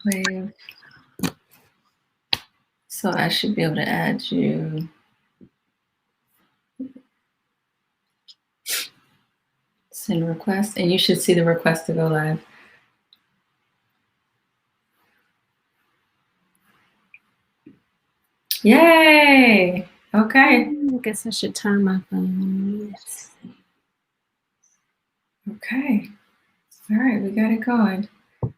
Wave. So I should be able to add you. Send request, and you should see the request to go live. Yay! Okay. I guess I should turn my phone. Okay. All right, we got it going.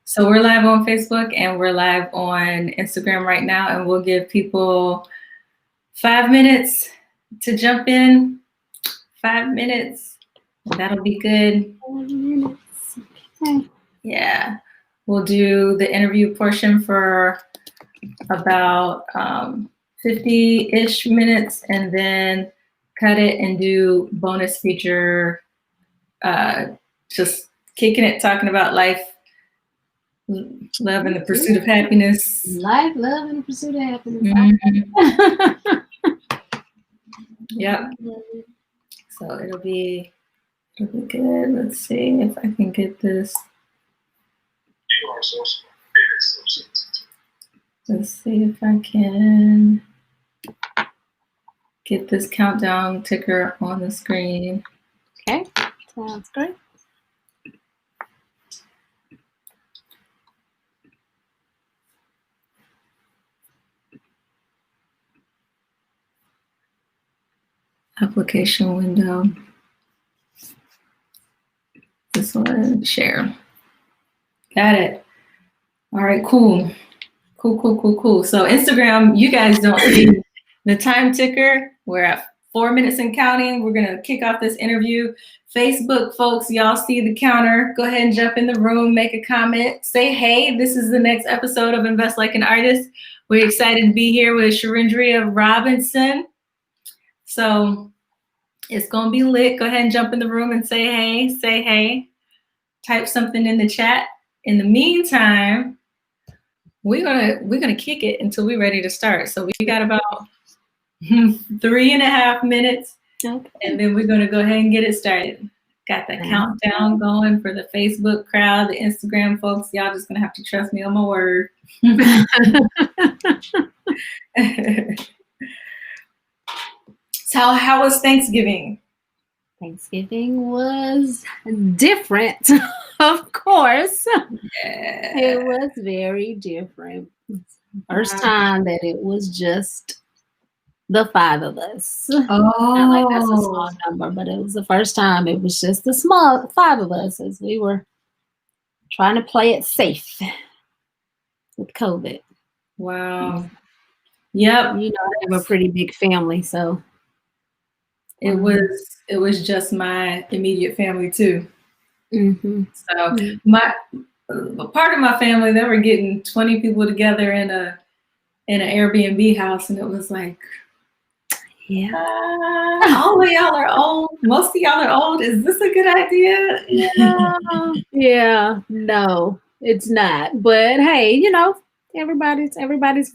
So we're live on Facebook and we're live on Instagram right now, and we'll give people 5 minutes to jump in. 5 minutes. That'll be good. 5 minutes. Okay. Yeah. We'll do the interview portion for about 50-ish minutes and then cut it and do bonus feature, just kicking it, talking about life, love, and the pursuit of happiness. Life, love, and the pursuit of happiness. Mm-hmm. Yep. So it'll be good. Let's see if I can get this. Let's see if I can get this countdown ticker on the screen. Okay, sounds great. Application window. This one, share. Got it. All right, cool. Cool. So Instagram, you guys don't see the time ticker. We're at 4 minutes and counting. We're gonna kick off this interview. Facebook folks, y'all see the counter. Go ahead and jump in the room, make a comment, say, hey, this is the next episode of Invest Like an Artist. We're excited to be here with Schrendria Robinson. So it's gonna be lit. Go ahead and jump in the room and say hey. Type something in the chat. In the meantime, we're gonna kick it until we're ready to start. So we got about 3.5 minutes, okay. And then we're gonna go ahead and get it started. Got the countdown going for the Facebook crowd, the Instagram folks. Y'all just gonna have to trust me on my word. So how was Thanksgiving? Thanksgiving was different, of course. Yeah. It was very different. First time that it was just the 5 of us. Oh, Not like that's a small number, but it was the first time it was just the small 5 of us as we were trying to play it safe with COVID. Wow. Yep. You know, I have a pretty big family, so it was just my immediate family too. Mm-hmm. So my part of my family, they were getting 20 people together in an Airbnb house, and it was like, yeah, all of y'all are old. Most of y'all are old. Is this a good idea? Yeah, no, it's not. But hey, you know, everybody's good. Everybody's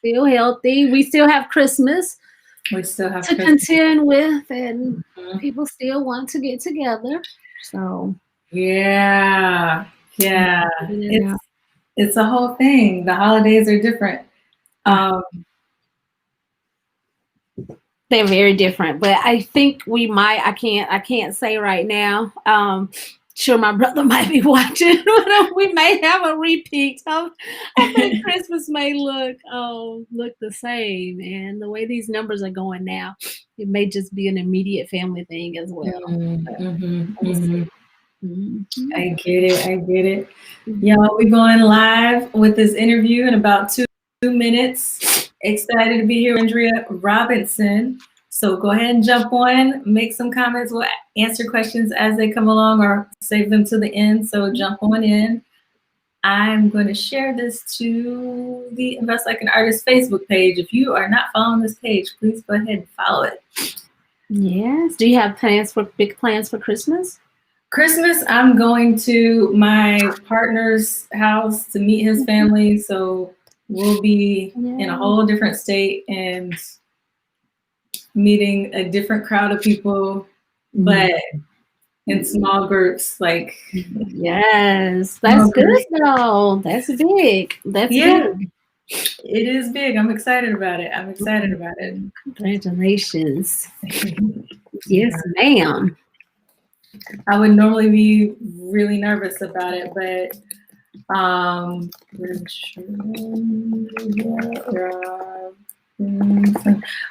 still healthy. We still have Christmas. We still have to contend with, and people still want to get together. So yeah, it's a whole thing. The holidays are different. They're very different, but I think we might. I can't say right now. Sure, my brother might be watching. We may have a repeat of Christmas may look the same, and the way these numbers are going now, it may just be an immediate family thing as well. I get it. Y'all, we're going live with this interview in about 2 minutes. Excited to be here, Schrendria Robinson. So go ahead and jump on, make some comments. We'll answer questions as they come along or save them to the end. So jump on in. I'm going to share this to the Invest Like an Artist Facebook page. If you are not following this page, please go ahead and follow it. Yes. Do you have big plans for Christmas? Christmas, I'm going to my partner's house to meet his family. So we'll be in a whole different state and meeting a different crowd of people, but in small groups, like Yes, that's small good groups. though. That's big. That's Yeah, big. it is big. I'm excited about it. I'm excited about it. Congratulations. Yes, ma'am. I would normally be really nervous about it, but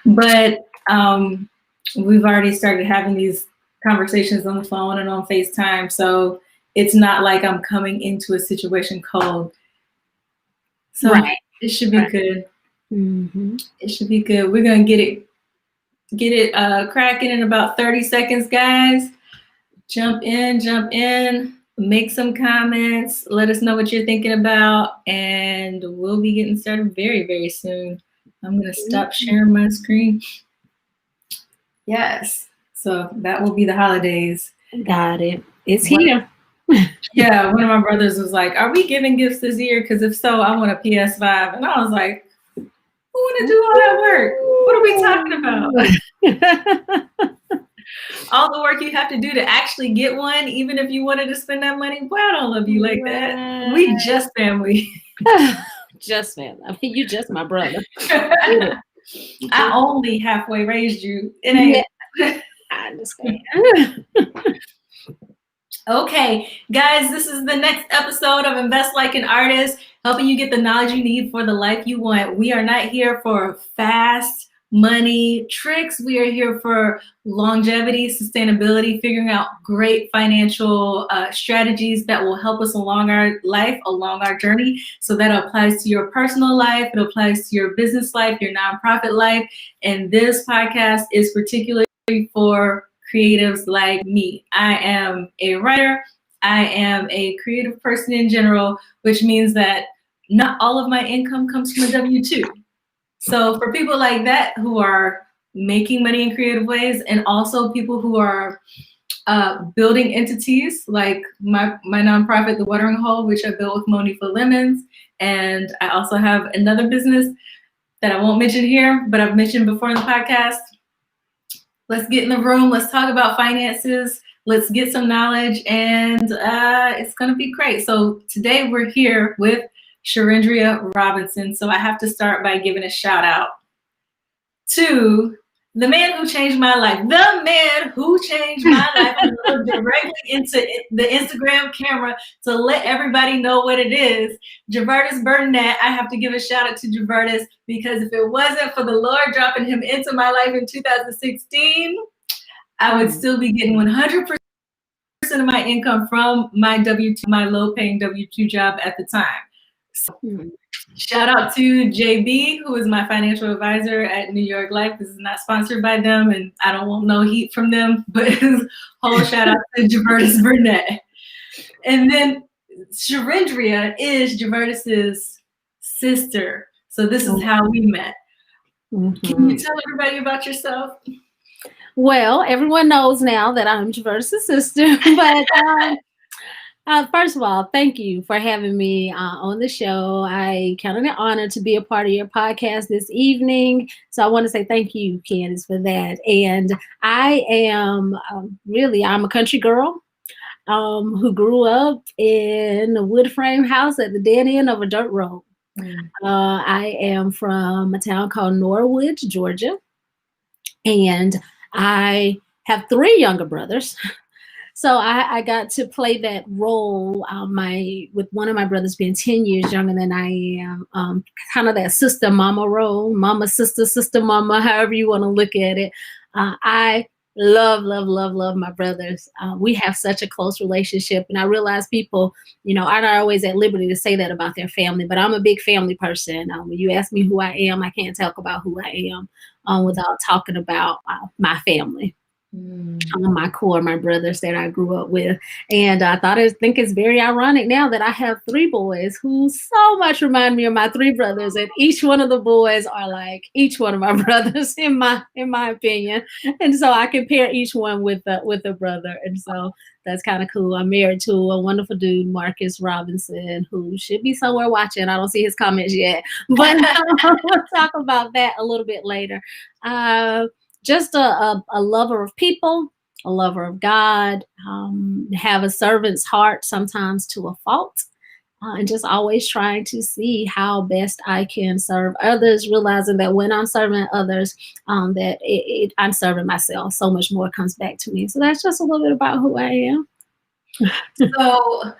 but we've already started having these conversations on the phone and on FaceTime, so it's not like I'm coming into a situation cold. So Right. it should be good. Mm-hmm. It should be good. We're gonna get it cracking in about 30 seconds, guys. Jump in, make some comments, let us know what you're thinking about, and we'll be getting started very, very soon. I'm gonna stop sharing my screen. Yes, so that will be the holidays. Got it. It's here. Yeah, one of my brothers was like, "Are we giving gifts this year? Because if so, I want a PS5." And I was like, "Who want to do all that work? What are we talking about?" All the work you have to do to actually get one, even if you wanted to spend that money. Boy, I don't love you like that. We just family. Just family. I mean, you just my brother. I only halfway raised you. It ain't. Yeah, I understand. Okay, guys, this is the next episode of Invest Like an Artist, helping you get the knowledge you need for the life you want. We are not here for fast money tricks. We are here for longevity, sustainability, figuring out great financial strategies that will help us along our life, along our journey. So that applies to your personal life, it applies to your business life, your nonprofit life. And this podcast is particularly for creatives like me. I am a writer. I am a creative person in general, which means that not all of my income comes from a W-2. So for people like that who are making money in creative ways, and also people who are building entities like my nonprofit, The Watering Hole, which I built with Moni for Lemons. And I also have another business that I won't mention here, but I've mentioned before in the podcast. Let's get in the room. Let's talk about finances. Let's get some knowledge, and it's going to be great. So today we're here with Schrendria Robinson. So I have to start by giving a shout out to the man who changed my life. The man who changed my life. I'm going to look directly into the Instagram camera to let everybody know what it is. Javertis Burnett. I have to give a shout out to Javertis, because if it wasn't for the Lord dropping him into my life in 2016, I would still be getting 100% of my income from my W-2, my low-paying W-2 job at the time. So, shout out to JB, who is my financial advisor at New York Life. This is not sponsored by them, and I don't want no heat from them, but whole shout out to Javertis Burnett. And then Schrendria is Javertis's sister. So this is how we met. Can you tell everybody about yourself? Well, everyone knows now that I'm Javertis' sister, but first of all, thank you for having me on the show. I count it an honor to be a part of your podcast this evening. So I want to say thank you, Candace, for that. And I am I'm a country girl who grew up in a wood frame house at the dead end of a dirt road. I am from a town called Norwood, Georgia. And I have 3 younger brothers. So I got to play that role with one of my brothers being 10 years younger than I am, kind of that sister mama role, mama, sister mama, however you want to look at it. I love my brothers. We have such a close relationship, and I realize people, aren't always at liberty to say that about their family, but I'm a big family person. When you ask me who I am, I can't talk about who I am without talking about my family. My core, my brothers that I grew up with. And I think it's very ironic now that I have 3 boys who so much remind me of my 3 brothers, and each one of the boys are like each one of my brothers in my opinion. And so I compare each one with a brother. And so that's kind of cool. I'm married to a wonderful dude, Marcus Robinson, who should be somewhere watching. I don't see his comments yet, but we'll talk about that a little bit later. Just a lover of people, a lover of God, have a servant's heart sometimes to a fault, and just always trying to see how best I can serve others, realizing that when I'm serving others, that I'm serving myself. So much more comes back to me. So that's just a little bit about who I am. So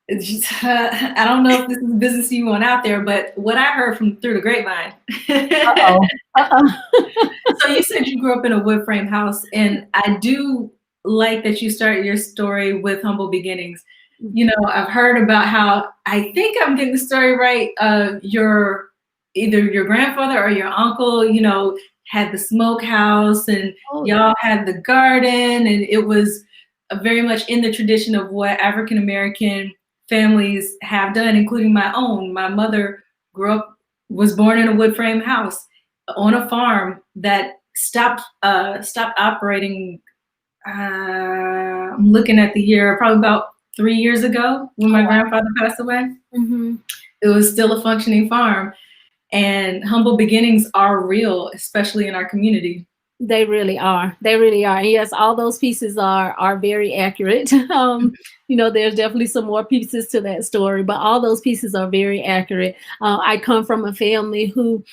I don't know if this is business you want out there, but what I heard from through the grapevine. Uh-oh. Uh-oh. So you said you grew up in a wood frame house, and I do like that you start your story with humble beginnings. You know, I've heard about how, I think I'm getting the story right. Either your grandfather or your uncle, you know, had the smokehouse, and y'all had the garden, and it was very much in the tradition of what African American families have done, including my own. My mother was born in a wood frame house on a farm that stopped operating. I'm looking at the year, probably about 3 years ago when my grandfather passed away. Mm-hmm. It was still a functioning farm, and humble beginnings are real, especially in our community. They really are. They really are. And yes, all those pieces are very accurate. You know, there's definitely some more pieces to that story, but all those pieces are very accurate. I come from a family who,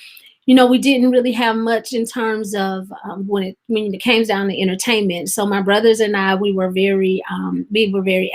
you know, we didn't really have much in terms of when it came down to entertainment. So my brothers and I, we were very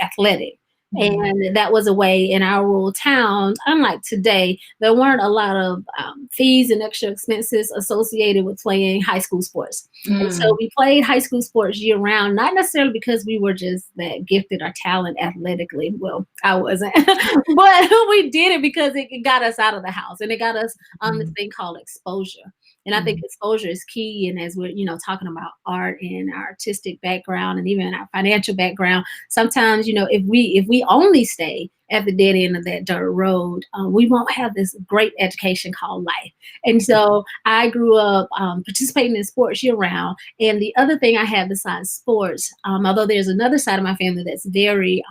athletic. And that was a way in our rural towns, unlike today, there weren't a lot of fees and extra expenses associated with playing high school sports. And so we played high school sports year round, not necessarily because we were just that gifted or talented athletically. Well, I wasn't, but we did it because it got us out of the house, and it got us on this thing called exposure. And I think exposure is key. And as we're, you know, talking about art and our artistic background and even our financial background, sometimes, you know, if we only stay at the dead end of that dirt road, we won't have this great education called life. And so I grew up participating in sports year round. And the other thing I had besides sports, although there's another side of my family that's very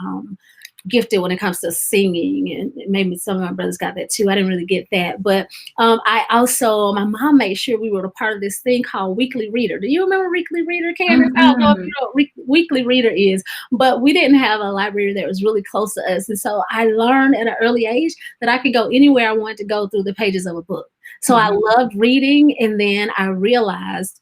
gifted when it comes to singing, and maybe some of my brothers got that too. I didn't really get that, but my mom made sure we were a part of this thing called Weekly Reader. Do you remember Weekly Reader, Candace? I don't know if you know what Weekly Reader is, but we didn't have a library that was really close to us, and so I learned at an early age that I could go anywhere I wanted to go through the pages of a book. So I loved reading, and then I realized,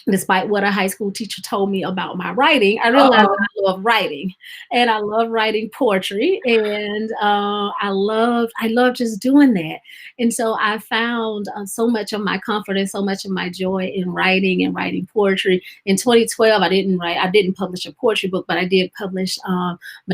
despite what a high school teacher told me about my writing, I realized that I love writing, and I love writing poetry, and I love just doing that. And so I found so much of my comfort and so much of my joy in writing and writing poetry. In 2012, I didn't publish a poetry book, but I did publish,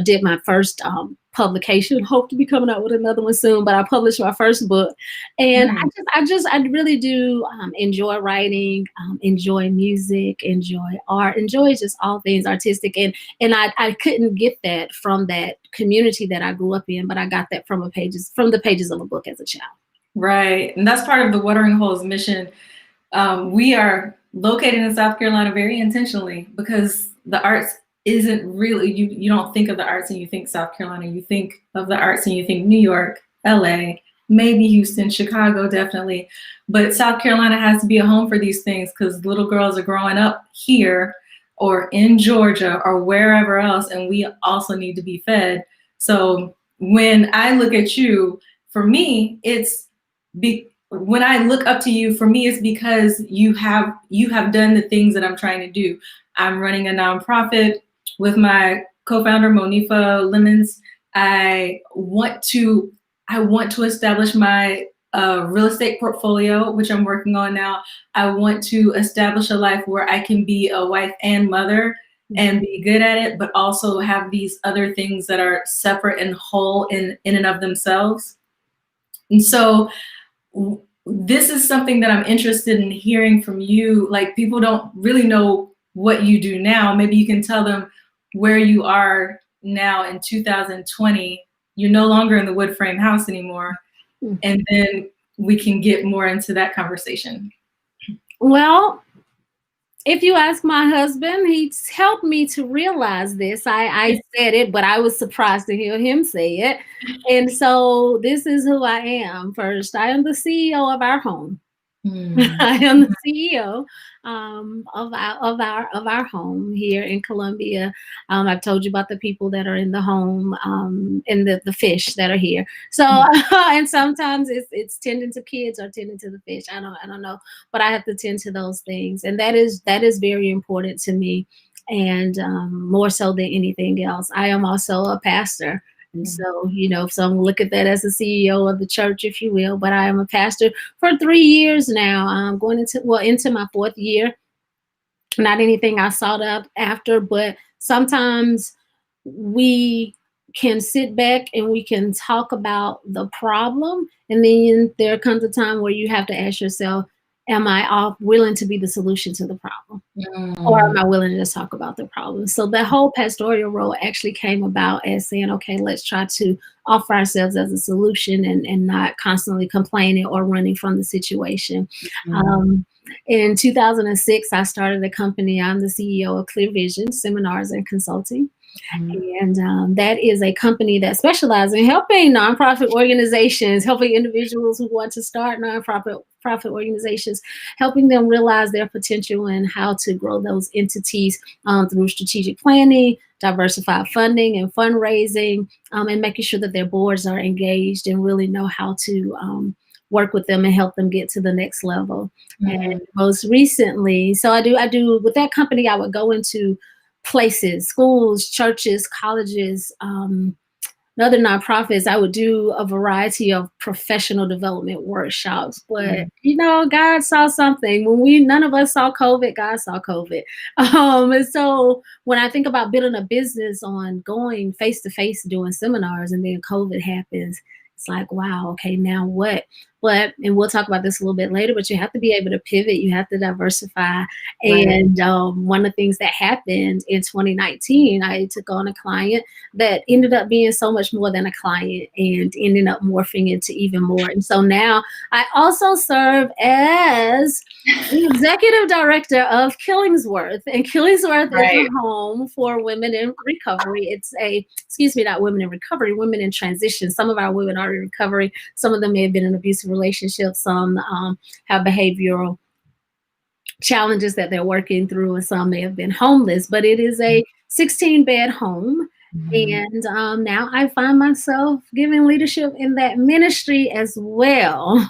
did my first publication. Hope to be coming out with another one soon, but I published my first book. And I really do enjoy writing, enjoy music, enjoy art, enjoy just all things artistic. And I couldn't get that from that community that I grew up in, but I got that from the pages of a book as a child. Right. And that's part of the Watering Hole's mission. We are located in South Carolina very intentionally, because the arts isn't really, you don't think of the arts and you think South Carolina. You think of the arts and you think New York, LA, maybe Houston, Chicago, definitely. But South Carolina has to be a home for these things, because little girls are growing up here or in Georgia or wherever else, and we also need to be fed. So when I look at you, for me, when I look up to you, for me, it's because you have done the things that I'm trying to do. I'm running a nonprofit with my co-founder, Monifa Lemons. I want to establish my real estate portfolio, which I'm working on now. I want to establish a life where I can be a wife and mother and be good at it, but also have these other things that are separate and whole in and of themselves. And so this is something that I'm interested in hearing from you. Like, people don't really know what you do now. Maybe you can tell them where you are now in 2020. You're no longer in the wood frame house anymore. And then we can get more into that conversation. Well, if you ask my husband, he's helped me to realize this. I said it, but I was surprised to hear him say it. And so this is who I am. First, I am the CEO of our home. I am the CEO of our home here in Columbia. I've told you about the people that are in the home, and the fish that are here. So and sometimes it's tending to kids or tending to the fish. I don't know, but I have to tend to those things, and that is very important to me, and more so than anything else. I am also a pastor. And so, some look at that as the CEO of the church, if you will, but I am a pastor for 3 years now. I'm going into my 4th year. Not anything I sought up after, but sometimes we can sit back and we can talk about the problem. And then there comes a time where you have to ask yourself, am I willing to be the solution to the problem? Or am I willing to just talk about the problem? So the whole pastoral role actually came about as saying, okay, let's try to offer ourselves as a solution and not constantly complaining or running from the situation. In 2006, I started a company. I'm the CEO of Clear Vision Seminars and Consulting. And that is a company that specializes in helping nonprofit organizations, helping individuals who want to start nonprofit organizations, helping them realize their potential and how to grow those entities through strategic planning, diversified funding and fundraising, and making sure that their boards are engaged and really know how to work with them and help them get to the next level. And most recently, so I do with that company, I would go into places, schools, churches, colleges, and other nonprofits. I would do a variety of professional development workshops. But God saw something. When none of us saw COVID, God saw COVID. And so when I think about building a business on going face to face doing seminars, and then COVID happens, it's like, wow, okay, now what? And we'll talk about this a little bit later, but you have to be able to pivot. You have to diversify. And one of the things that happened in 2019, I took on a client that ended up being so much more than a client and ended up morphing into even more. And so now I also serve as the executive director of Killingsworth. And Killingsworth is a home for women in recovery. It's not women in recovery, women in transition. Some of our women are in recovery. Some of them may have been in abusive relationships. Some have behavioral challenges that they're working through, and some may have been homeless. But it is a 16-bed home. And now I find myself giving leadership in that ministry as well.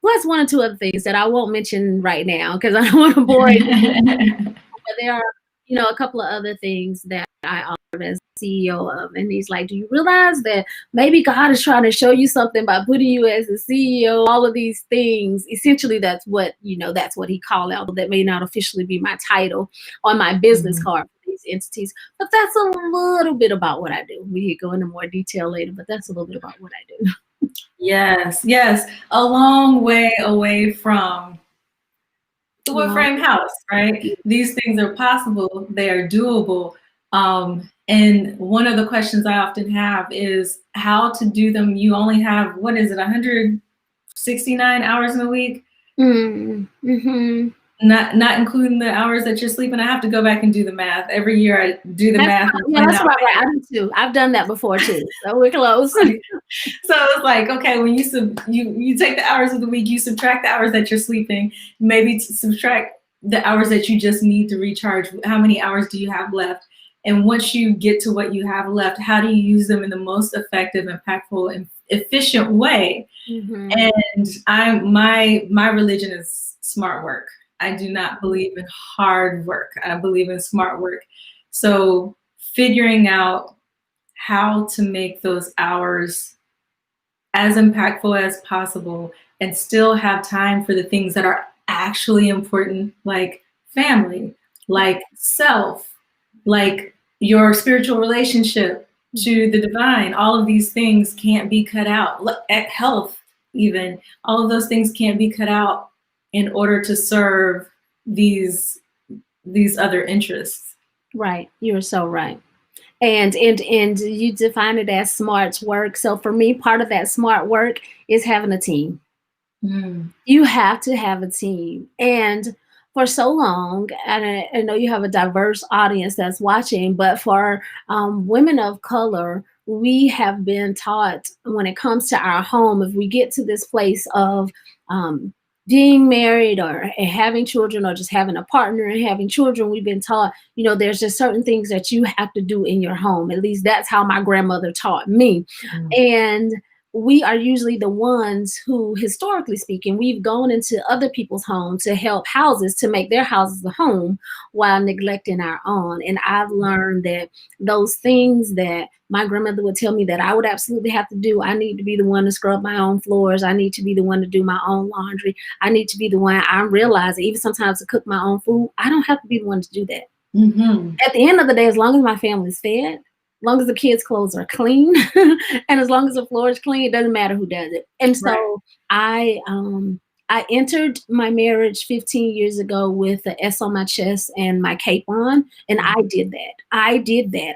Plus one or two other things that I won't mention right now because I don't want to bore you. But there are, a couple of other things that I offer as CEO of. And he's like, do you realize that maybe God is trying to show you something by putting you as the CEO, all of these things? Essentially, that's what he called out. That may not officially be my title on my business card for these entities, but that's a little bit about what I do. We could go into more detail later, but that's a little bit about what I do. Yes. A long way away from the wood frame house, right? These things are possible. They are doable. And one of the questions I often have is how to do them. You only have, 169 hours in a week? Not including the hours that you're sleeping. I have to go back and do the math. Every year I do the math. That's right. I do too. I've done that before too. So we're close. So it's like, okay, when you take the hours of the week, you subtract the hours that you're sleeping, maybe subtract the hours that you just need to recharge. How many hours do you have left? And once you get to what you have left, how do you use them in the most effective, impactful, and efficient way? And my religion is smart work. I do not believe in hard work. I believe in smart work. So figuring out how to make those hours as impactful as possible and still have time for the things that are actually important, like family, like self, like your spiritual relationship to the divine. All of these things can't be cut out. Health, even. All of those things can't be cut out in order to serve these other interests. Right. You're so right. And you define it as smart work. So for me, part of that smart work is having a team. You have to have a team. And for so long, and I know you have a diverse audience that's watching, but for women of color, we have been taught when it comes to our home, if we get to this place of being married or having children or just having a partner and having children, we've been taught, there's just certain things that you have to do in your home. At least that's how my grandmother taught me. And we are usually the ones who, historically speaking, we've gone into other people's homes to help houses to make their houses a home while neglecting our own. And I've learned that those things that my grandmother would tell me that I would absolutely have to do. I need to be the one to scrub my own floors. I need to be the one to do my own laundry. I need to be the one. I realize that even sometimes to cook my own food, I don't have to be the one to do that. At the end of the day, as long as my family's fed, as long as the kids' clothes are clean, and as long as the floor is clean, it doesn't matter who does it. And so I entered my marriage 15 years ago with the S on my chest and my cape on, and I did that.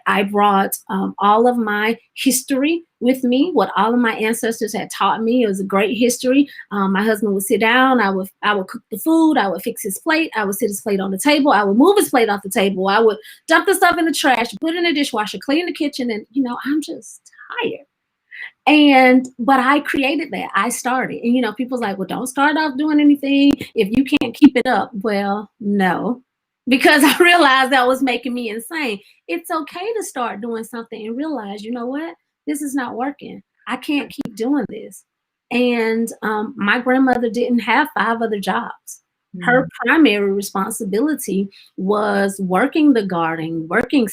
I brought all of my history with me, what all of my ancestors had taught me. It was a great history. My husband would sit down. I would cook the food. I would fix his plate. I would sit his plate on the table. I would move his plate off the table. I would dump the stuff in the trash, put it in the dishwasher, clean the kitchen, and I'm just tired. But I created that. I started. And people's like, well, don't start off doing anything if you can't keep it up. Well, no, because I realized that was making me insane. It's okay to start doing something and realize, you know what? This is not working. I can't keep doing this. And my grandmother didn't have 5 other jobs. Her primary responsibility was working the garden, making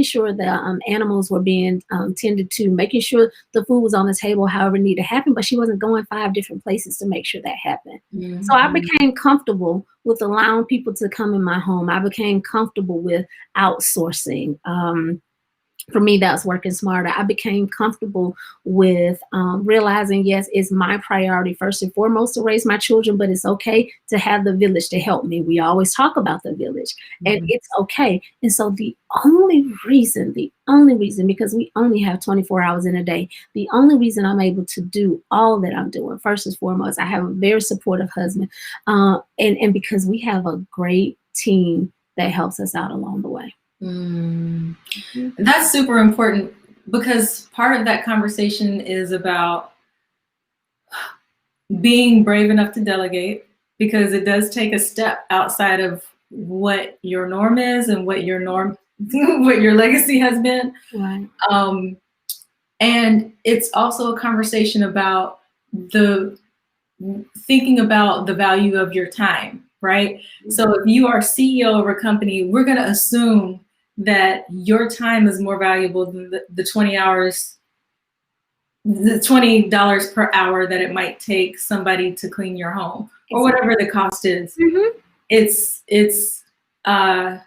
sure the animals were being tended to, making sure the food was on the table, however it needed to happen. But she wasn't going 5 different places to make sure that happened. So I became comfortable with allowing people to come in my home. I became comfortable with outsourcing. For me, that's working smarter. I became comfortable with realizing, yes, it's my priority first and foremost to raise my children, but it's okay to have the village to help me. We always talk about the village, and it's okay. And so the only reason, because we only have 24 hours in a day, the only reason I'm able to do all that I'm doing, first and foremost, I have a very supportive husband, and because we have a great team that helps us out along the way. That's super important, because part of that conversation is about being brave enough to delegate, because it does take a step outside of what your norm is and what your legacy has been. Right. And it's also a conversation about thinking about the value of your time, right? So if you are CEO of a company, we're going to assume that your time is more valuable than the 20 hours, the $20 per hour that it might take somebody to clean your home, or whatever the cost is. It's a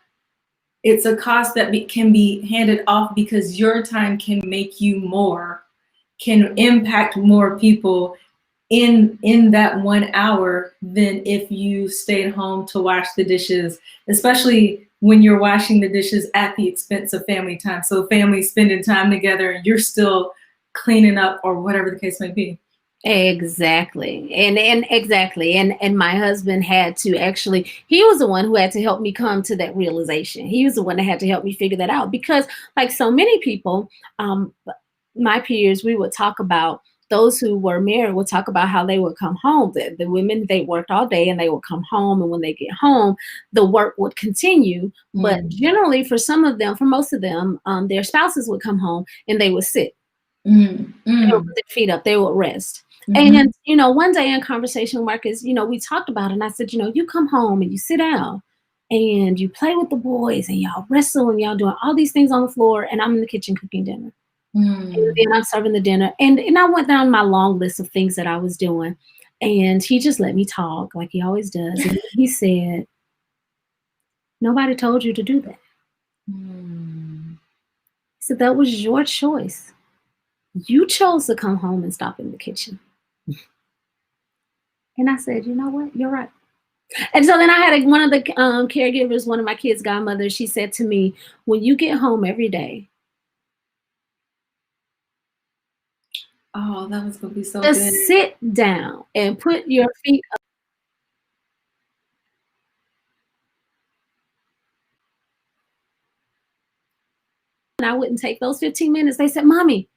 cost that can be handed off, because your time can make you more, can impact more people in that 1 hour than if you stayed home to wash the dishes, especially when you're washing the dishes at the expense of family time. So family spending time together and you're still cleaning up, or whatever the case may be. Exactly. And my husband had to actually, he was the one who had to help me come to that realization. He was the one that had to help me figure that out, because like so many people, my peers, we would talk about, those who were married would talk about how they would come home. The women, they worked all day and they would come home. And when they get home, the work would continue. But generally for most of them, their spouses would come home and they would sit. They would put their feet up. They would rest. And, one day in conversation, Marcus, we talked about it. And I said, you come home and you sit down and you play with the boys and y'all wrestle and y'all doing all these things on the floor. And I'm in the kitchen cooking dinner. And then I'm serving the dinner. And I went down my long list of things that I was doing. And he just let me talk like he always does. And he said, nobody told you to do that. He said, that was your choice. You chose to come home and stop in the kitchen. And I said, you know what? You're right. And so then I had one of the caregivers, one of my kids' godmothers, she said to me, when you get home every day, oh, that was going to be so just good. sit down and put your feet up. And I wouldn't take those 15 minutes. They said, Mommy,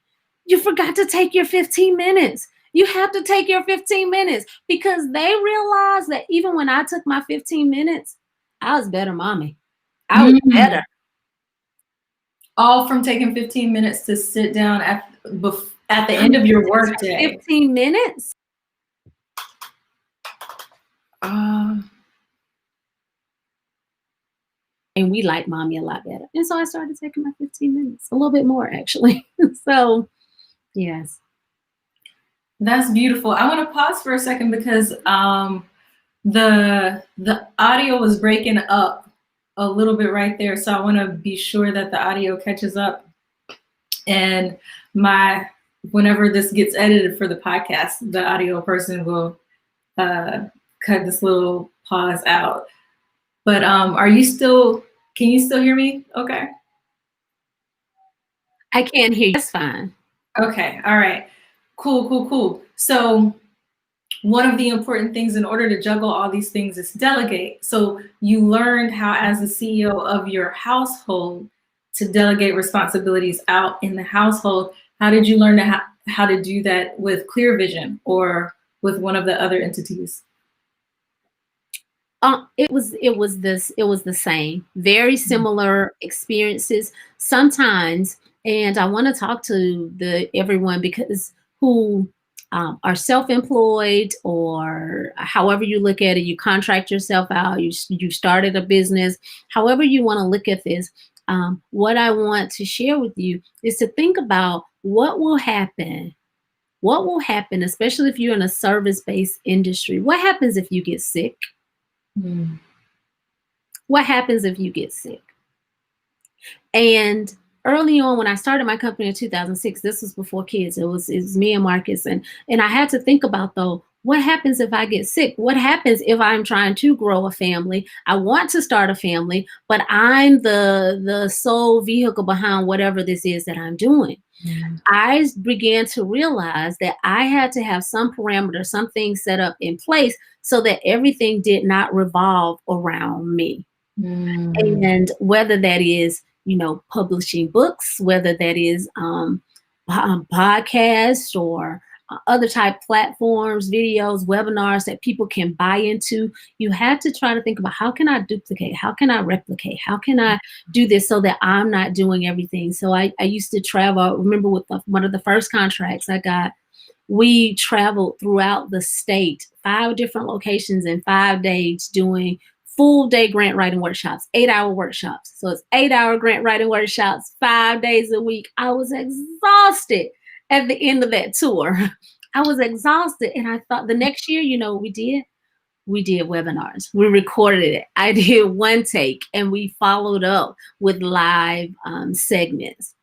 you forgot to take your 15 minutes. You have to take your 15 minutes because they realized that even when I took my 15 minutes, I was better mommy. I was better. All from taking 15 minutes to sit down at the end of your work day. 15 minutes. And we like mommy a lot better. And so I started taking my 15 minutes, a little bit more actually. So, yes. That's beautiful. I want to pause for a second because the audio was breaking up a little bit right there. So I want to be sure that the audio catches up. And whenever this gets edited for the podcast, the audio person will cut this little pause out. But can you still hear me? Okay. I can't hear you. That's fine. Okay. All right. Cool. So one of the important things in order to juggle all these things is delegate. So you learned how, as the CEO of your household, to delegate responsibilities out in the household. How did you learn how to do that with Clear Vision or with one of the other entities? It was the same, very similar experiences sometimes. And I want to talk to everyone because who are self-employed, or however you look at it, you contract yourself out, you started a business, however you want to look at this. What I want to share with you is to think about what will happen. What will happen, especially if you're in a service-based industry? What happens if you get sick? What happens if you get sick? And early on, when I started my company in 2006, this was before kids. It was me and Marcus, and I had to think about, though, what happens if I get sick? What happens if I'm trying to grow a family? I want to start a family, but I'm the sole vehicle behind whatever this is that I'm doing. I began to realize that I had to have some parameters, some things set up in place so that everything did not revolve around me. And whether that is, publishing books, whether that is podcasts or other type platforms, videos, webinars that people can buy into, you have to try to think about, how can I duplicate? How can I replicate? How can I do this so that I'm not doing everything? So I used to travel. I remember with one of the first contracts I got, we traveled throughout the state, 5 different locations in 5 days, doing full day grant writing workshops, 8-hour workshops. So it's 8-hour grant writing workshops, 5 days a week. I was exhausted at the end of that tour. I was exhausted. And I thought the next year, what we did? We did webinars. We recorded it. I did one take and we followed up with live segments.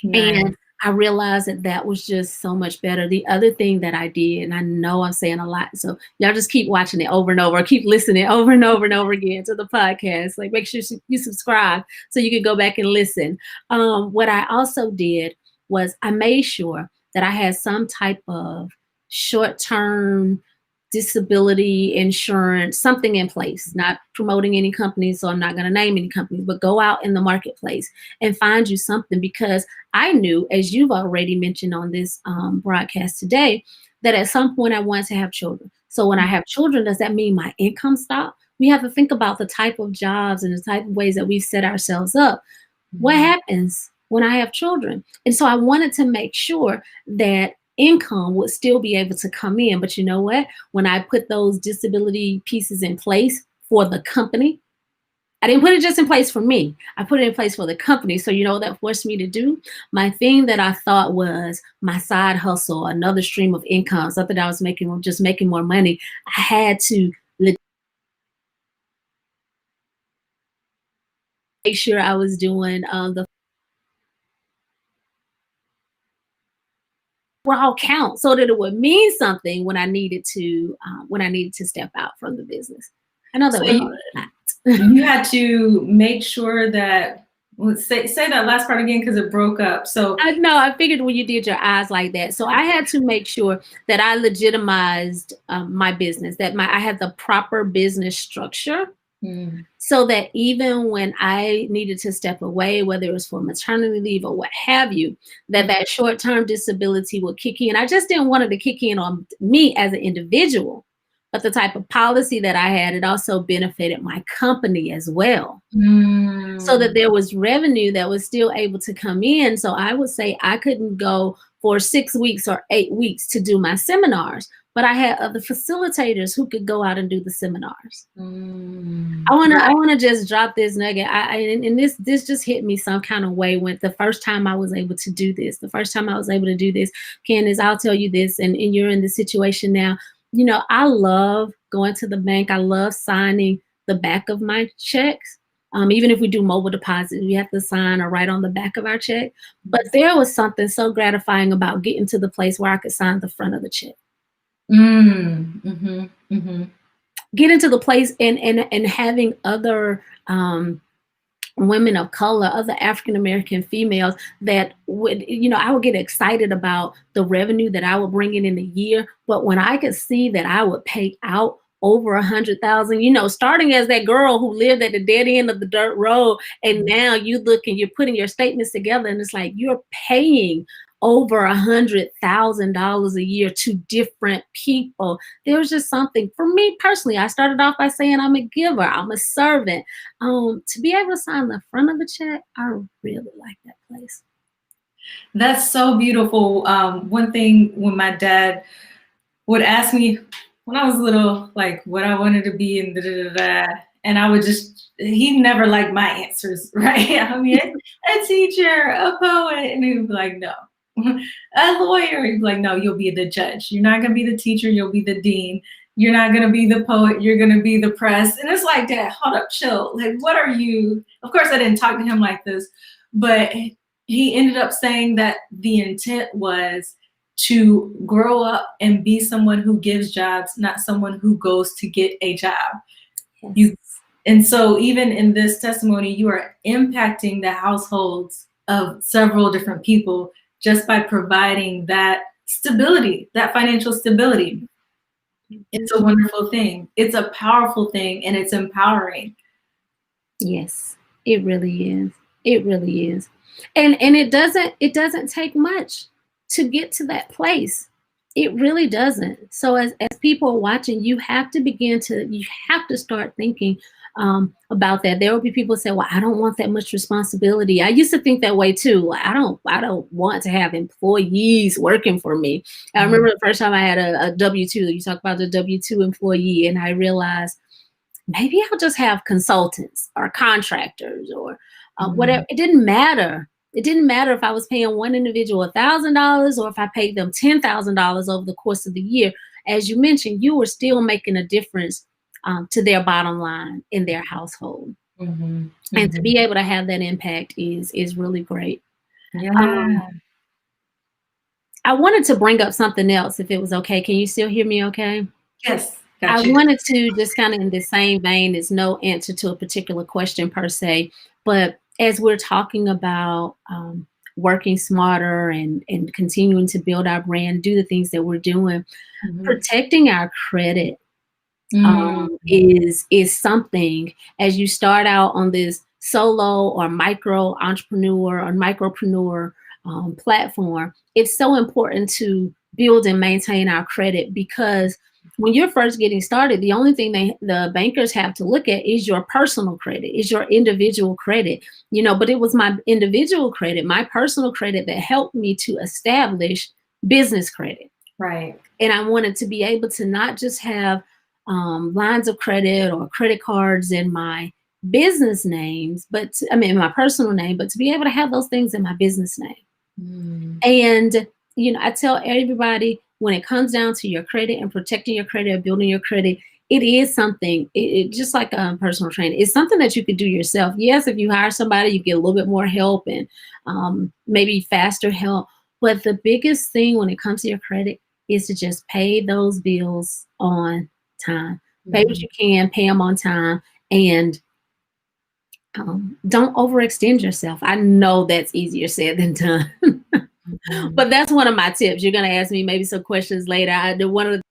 Nice. And I realized that was just so much better. The other thing that I did, and I know I'm saying a lot, so y'all just keep watching it over and over, keep listening over and over and over again to the podcast. Like, make sure you subscribe so you can go back and listen. What I also did was I made sure that I had some type of short-term disability insurance, something in place, not promoting any companies, so I'm not going to name any companies, but go out in the marketplace and find you something, because I knew, as you've already mentioned on this broadcast today, that at some point I wanted to have children. So when I have children, does that mean my income stops? We have to think about the type of jobs and the type of ways that we've set ourselves up. What happens when I have children? And so I wanted to make sure that income would still be able to come in. But you know what? When I put those disability pieces in place for the company, I didn't put it just in place for me. I put it in place for the company. So you know what that forced me to do? My thing that I thought was my side hustle, another stream of income, something that I was making, just making more money. I had to make sure I was doing the all count, so that it would mean something when I needed to step out from the business. I know that you had to make sure that, say that last part again, because it broke up. So I know, I figured when you did your eyes like that. So I had to make sure that I legitimized my business, that I had the proper business structure Mm. So that even when I needed to step away, whether it was for maternity leave or what have you, that short-term disability would kick in. I just didn't want it to kick in on me as an individual, but the type of policy that I had, it also benefited my company as well. So that there was revenue that was still able to come in. So I would say I couldn't go for 6 weeks or 8 weeks to do my seminars, but I had other facilitators who could go out and do the seminars. I want to just drop this nugget. And this just hit me some kind of way when the first time I was able to do this. The first time I was able to do this, Candace, I'll tell you this, and you're in the situation now. You know, I love going to the bank. I love signing the back of my checks. Even if we do mobile deposits, we have to sign or write on the back of our check. But there was something so gratifying about getting to the place where I could sign the front of the check. Get into the place and having other women of color, other African American females that would, you know, I would get excited about the revenue that I would bring in a year. But when I could see that I would pay out over 100,000, you know, starting as that girl who lived at the dead end of the dirt road, and now you look and you're putting your statements together, and it's like you're paying over $100,000 a year to different people. There was just something for me personally. I started off by saying I'm a giver, I'm a servant. To be able to sign the front of the check, I really like that place. That's so beautiful. One thing when my dad would ask me when I was little, like what I wanted to be and and I would just, he never liked my answers, right? I mean, a teacher, a poet, and he would be like, no. A lawyer, he'd be like, no, you'll be the judge. You're not gonna be the teacher, you'll be the dean. You're not gonna be the poet, you're gonna be the press. And it's like, Dad, hold up, chill. Like, what are you? Of course, I didn't talk to him like this, but he ended up saying that the intent was to grow up and be someone who gives jobs, not someone who goes to get a job. Yes. And so even in this testimony, you are impacting the households of several different people just by providing that stability, that financial stability. It's a wonderful thing. It's a powerful thing, and it's empowering. Yes, it really is. It really is. And it doesn't take much to get to that place. It really doesn't. So as people are watching, you have to start thinking about that. There will be people who say, well, I don't want that much responsibility. I used to think that way too. I don't want to have employees working for me. I remember the first time I had a W-2, you talk about the W-2 employee, and I realized maybe I'll just have consultants or contractors or whatever. It didn't matter. It didn't matter if I was paying one individual $1,000 or if I paid them $10,000 over the course of the year. As you mentioned, you were still making a difference to their bottom line in their household. And to be able to have that impact is really great. Yeah. I wanted to bring up something else, if it was okay. Can you still hear me okay? Yes. I wanted to just kind of in the same vein, there's no answer to a particular question per se, but as we're talking about working smarter and continuing to build our brand, do the things that we're doing, protecting our credit is something. As you start out on this solo or micro entrepreneur or micropreneur platform, it's so important to build and maintain our credit, because when you're first getting started, the only thing the bankers have to look at is your personal credit, is your individual credit, you know. But it was my individual credit, my personal credit, that helped me to establish business credit. Right. And I wanted to be able to not just have lines of credit or credit cards in my business names, but in my personal name, but to be able to have those things in my business name. And, you know, I tell everybody, when it comes down to your credit and protecting your credit or building your credit, it is something, it just like personal training, it's something that you could do yourself. Yes, if you hire somebody, you get a little bit more help and maybe faster help. But the biggest thing when it comes to your credit is to just pay those bills on time. Pay what you can, pay them on time, and don't overextend yourself. I know that's easier said than done. But that's one of my tips. You're going to ask me maybe some questions later. One of the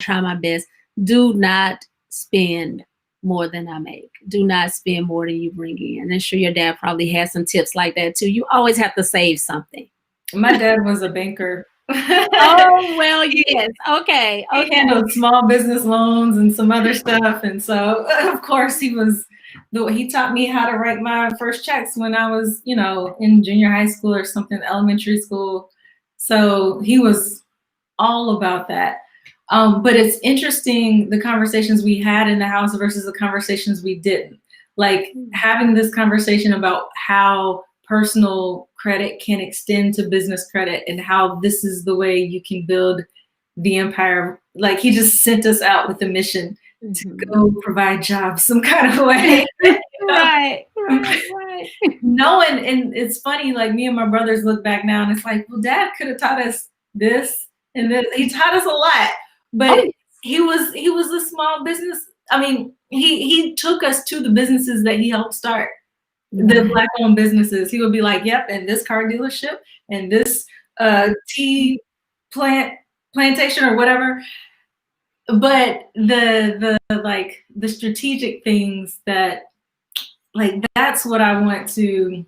try my best. Do not spend more than I make. Do not spend more than you bring in. I'm sure your dad probably has some tips like that too. You always have to save something. My dad was a banker. Oh, well, yes. Okay. He handled small business loans and some other stuff. And so, of course, he taught me how to write my first checks when I was, in junior high school or something, elementary school. So he was all about that. But it's interesting, the conversations we had in the house versus the conversations we didn't. Like having this conversation about how personal credit can extend to business credit and how this is the way you can build the empire. Like he just sent us out with a mission to go provide jobs some kind of way. Right. Knowing, and it's funny, like me and my brothers look back now and it's like, well, Dad could have taught us this and this. He taught us a lot, but he was a small business. I mean, he took us to the businesses that he helped start. The Black-owned businesses. He would be like, yep, and this car dealership and this tea plantation or whatever. But the strategic things that's what I want to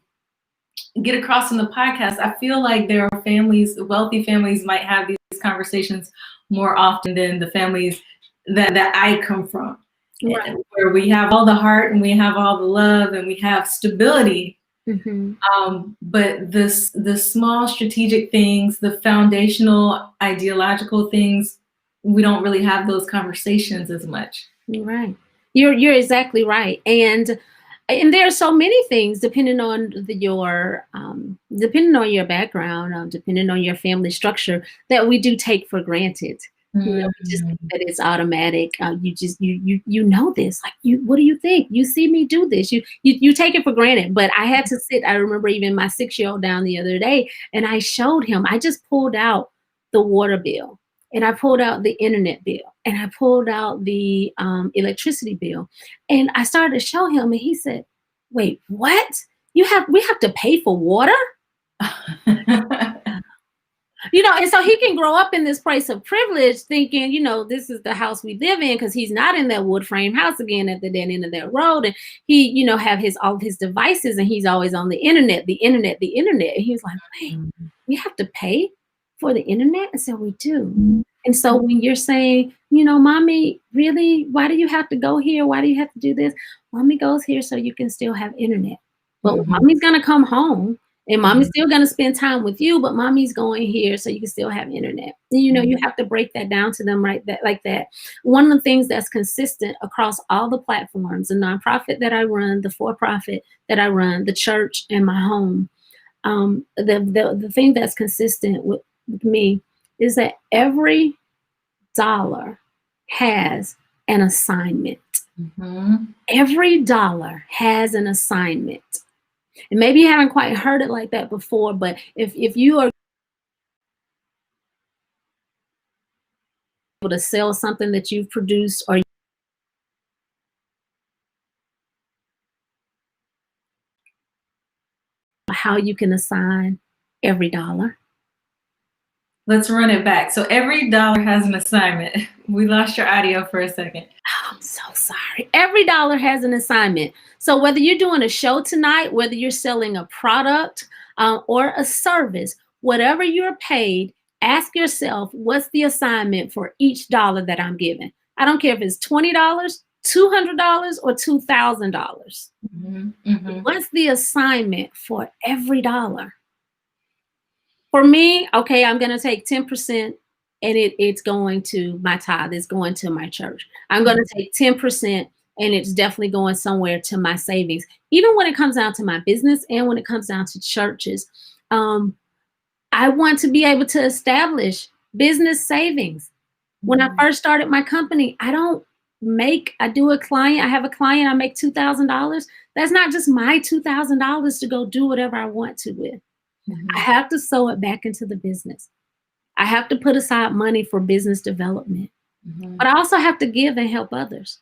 get across in the podcast. I feel like there are wealthy families might have these conversations more often than the families that I come from. Right. Where we have all the heart and we have all the love and we have stability. But the small strategic things, the foundational ideological things, we don't really have those conversations as much. Right. You're exactly right. And there are so many things depending on your background, depending on your family structure that we do take for granted. We just think that it's automatic. You know this. Like what do you think? You see me do this. You take it for granted. But I had to sit. I remember even my 6-year-old down the other day, and I showed him. I just pulled out the water bill, and I pulled out the internet bill, and I pulled out the electricity bill, and I started to show him, and he said, "Wait, what? We have to pay for water?" And so he can grow up in this place of privilege thinking, this is the house we live in, because he's not in that wood frame house again at the dead end of that road. And he, have all of his devices and he's always on the internet. And he's like, wait, we have to pay for the internet? And so we do. And so when you're saying, Mommy, really, why do you have to go here? Why do you have to do this? Mommy goes here so you can still have internet. But Mommy's going to come home. And Mommy's still going to spend time with you, but Mommy's going here so you can still have internet. And, you have to break that down to them like that. One of the things that's consistent across all the platforms, the nonprofit that I run, the for-profit that I run, the church, and my home, the thing that's consistent with me is that every dollar has an assignment. Every dollar has an assignment. And maybe you haven't quite heard it like that before, but if you are able to sell something that you've produced or how you can assign every dollar. Let's run it back. So every dollar has an assignment. We lost your audio for a second. Oh, I'm so sorry. Every dollar has an assignment. So whether you're doing a show tonight, whether you're selling a product or a service, whatever you're paid, ask yourself, what's the assignment for each dollar that I'm giving? I don't care if it's $20, $200, or $2,000. What's the assignment for every dollar? For me, okay, I'm going to take 10% and it's going to my tithe. It's going to my church. I'm going to take 10% and it's definitely going somewhere to my savings. Even when it comes down to my business and when it comes down to churches, I want to be able to establish business savings. When I first started my company, I have a client, I make $2,000. That's not just my $2,000 to go do whatever I want to with. I have to sow it back into the business. I have to put aside money for business development, but I also have to give and help others.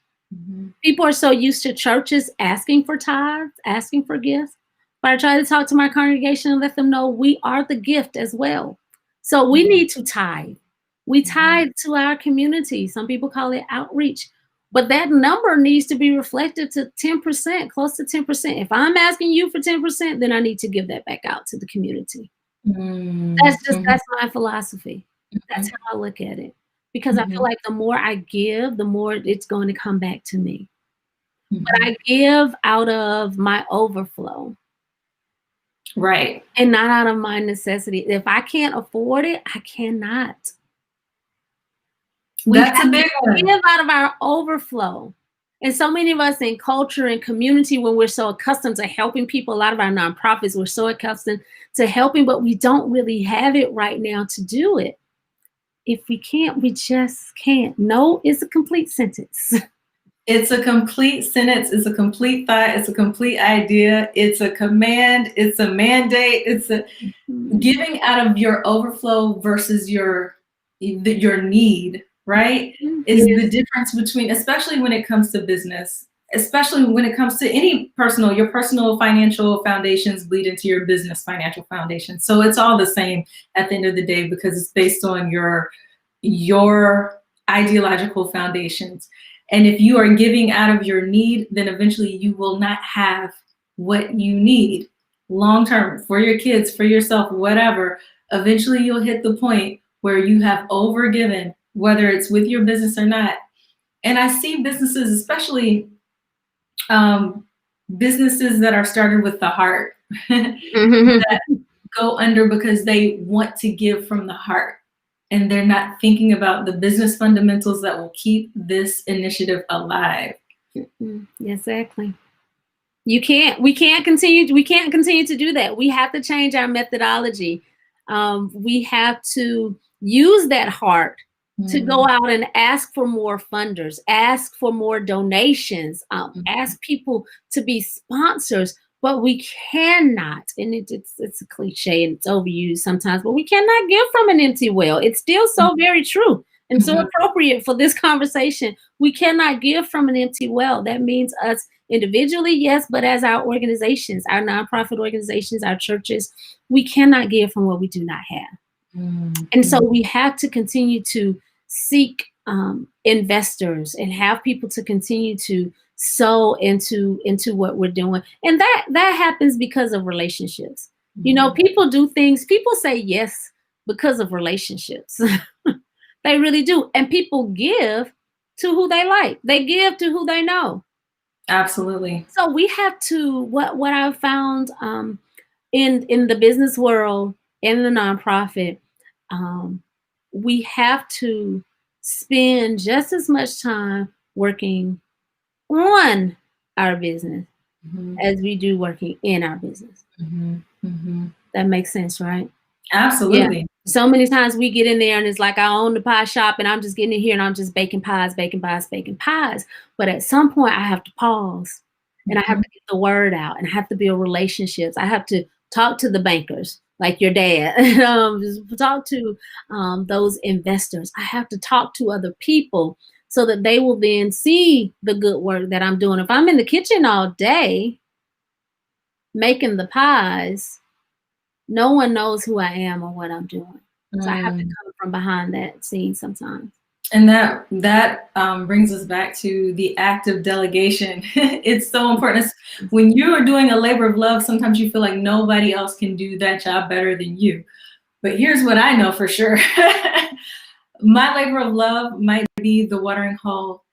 People are so used to churches asking for tithes, asking for gifts, but I try to talk to my congregation and let them know we are the gift as well. So we need to tithe. We tied to our community. Some people call it outreach. But that number needs to be reflected to 10%, close to 10%. If I'm asking you for 10%, then I need to give that back out to the community. That's my philosophy. That's how I look at it. Because I feel like the more I give, the more it's going to come back to me. But I give out of my overflow. Right. And not out of my necessity. If I can't afford it, I cannot. That's a big one. We give out of our overflow. And so many of us in culture and community, when we're so accustomed to helping people, a lot of our nonprofits, we're so accustomed to helping, but we don't really have it right now to do it. If we can't, we just can't. No is a complete sentence. It's a complete sentence. It's a complete thought. It's a complete idea. It's a command. It's a mandate. It's a giving out of your overflow versus your need, right? Is the difference between, especially when it comes to business, especially when it comes to any your personal financial foundations bleed into your business financial foundation. So it's all the same at the end of the day because it's based on your ideological foundations. And if you are giving out of your need, then eventually you will not have what you need long-term for your kids, for yourself, whatever. Eventually you'll hit the point where you have overgiven, whether it's with your business or not. And I see businesses, especially businesses that are started with the heart, that go under because they want to give from the heart. And they're not thinking about the business fundamentals that will keep this initiative alive. Exactly. We can't continue to do that. We have to change our methodology. We have to use that heart to go out and ask for more funders, ask for more donations, ask people to be sponsors. But we cannot, and it's a cliche and it's overused sometimes, but we cannot give from an empty well. It's still so very true and so appropriate for this conversation. We cannot give from an empty well. That means us individually, yes, but as our organizations, our nonprofit organizations, our churches, we cannot give from what we do not have. And so we have to continue to seek investors and have people to continue to sow into what we're doing. And that happens because of relationships. You know, people do things, people say yes because of relationships. They really do. And people give to who they like. They give to who they know. Absolutely. So we have to, what I've found in the business world, in the nonprofit, we have to spend just as much time working on our business as we do working in our business. That makes sense, right? Absolutely. Yeah. So many times we get in there and it's like I own the pie shop and I'm just getting in here and I'm just baking pies. But at some point I have to pause and I have to get the word out and I have to build relationships. I have to talk to the bankers like your dad, just talk to those investors. I have to talk to other people so that they will then see the good work that I'm doing. If I'm in the kitchen all day making the pies, no one knows who I am or what I'm doing. So I have to come from behind that scene sometimes. And that brings us back to the act of delegation. It's so important. When you are doing a labor of love, sometimes you feel like nobody else can do that job better than you. But here's what I know for sure. My labor of love might be the watering hole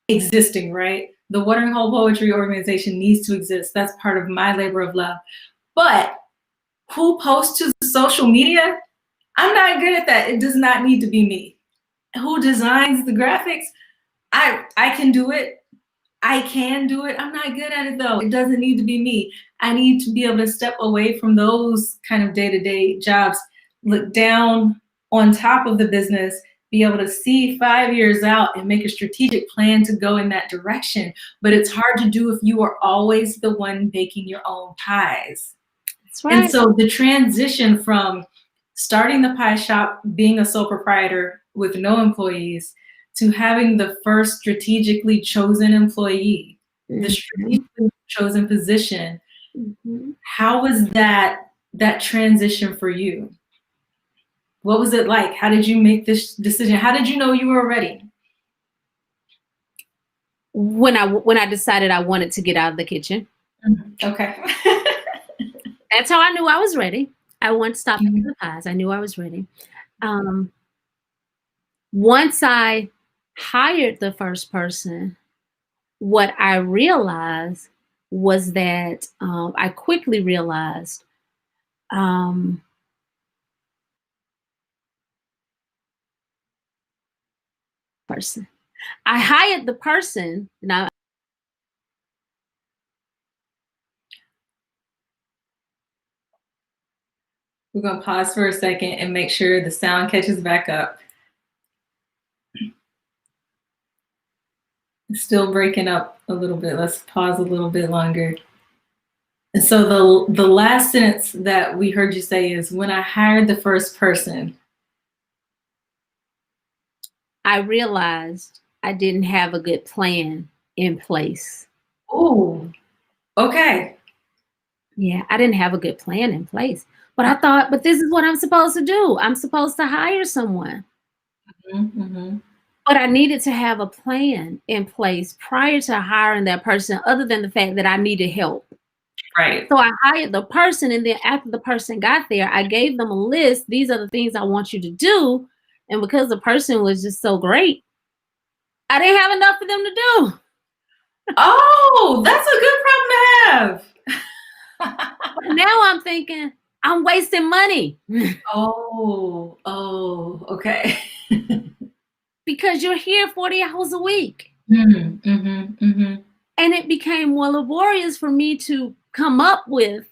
existing, right? The watering hole poetry organization needs to exist. That's part of my labor of love. But who posts to social media? I'm not good at that. It does not need to be me. Who designs the graphics? I can do it. I can do it. I'm not good at it though. It doesn't need to be me. I need to be able to step away from those kind of day-to-day jobs, look down on top of the business, be able to see 5 years out and make a strategic plan to go in that direction. But it's hard to do if you are always the one baking your own pies. That's right. And so the transition from starting the pie shop, being a sole proprietor with no employees, to having the first strategically chosen employee, the strategically chosen position. How was that transition for you? What was it like? How did you make this decision? How did you know you were ready? When I decided I wanted to get out of the kitchen. Okay. That's how I knew I was ready. I wanted to stop making the pies. I knew I was ready. Once I hired the first person, what I realized was that I quickly realized person. I hired the person. Now, we're going to pause for a second and make sure the sound catches back up. It's still breaking up a little bit. Let's pause a little bit longer. And so the last sentence that we heard you say is, when I hired the first person, I realized I didn't have a good plan in place. Oh, okay. Yeah, I didn't have a good plan in place. But I thought, but this is what I'm supposed to do. I'm supposed to hire someone. Mm-hmm. But I needed to have a plan in place prior to hiring that person, other than the fact that I needed help. Right. So I hired the person, and then after the person got there, I gave them a list. These are the things I want you to do. And because the person was just so great, I didn't have enough for them to do. Oh, that's a good problem to have. But now I'm thinking, I'm wasting money. Oh, okay. Because you're here 40 hours a week. Mm-hmm, mm-hmm. And it became more laborious for me to come up with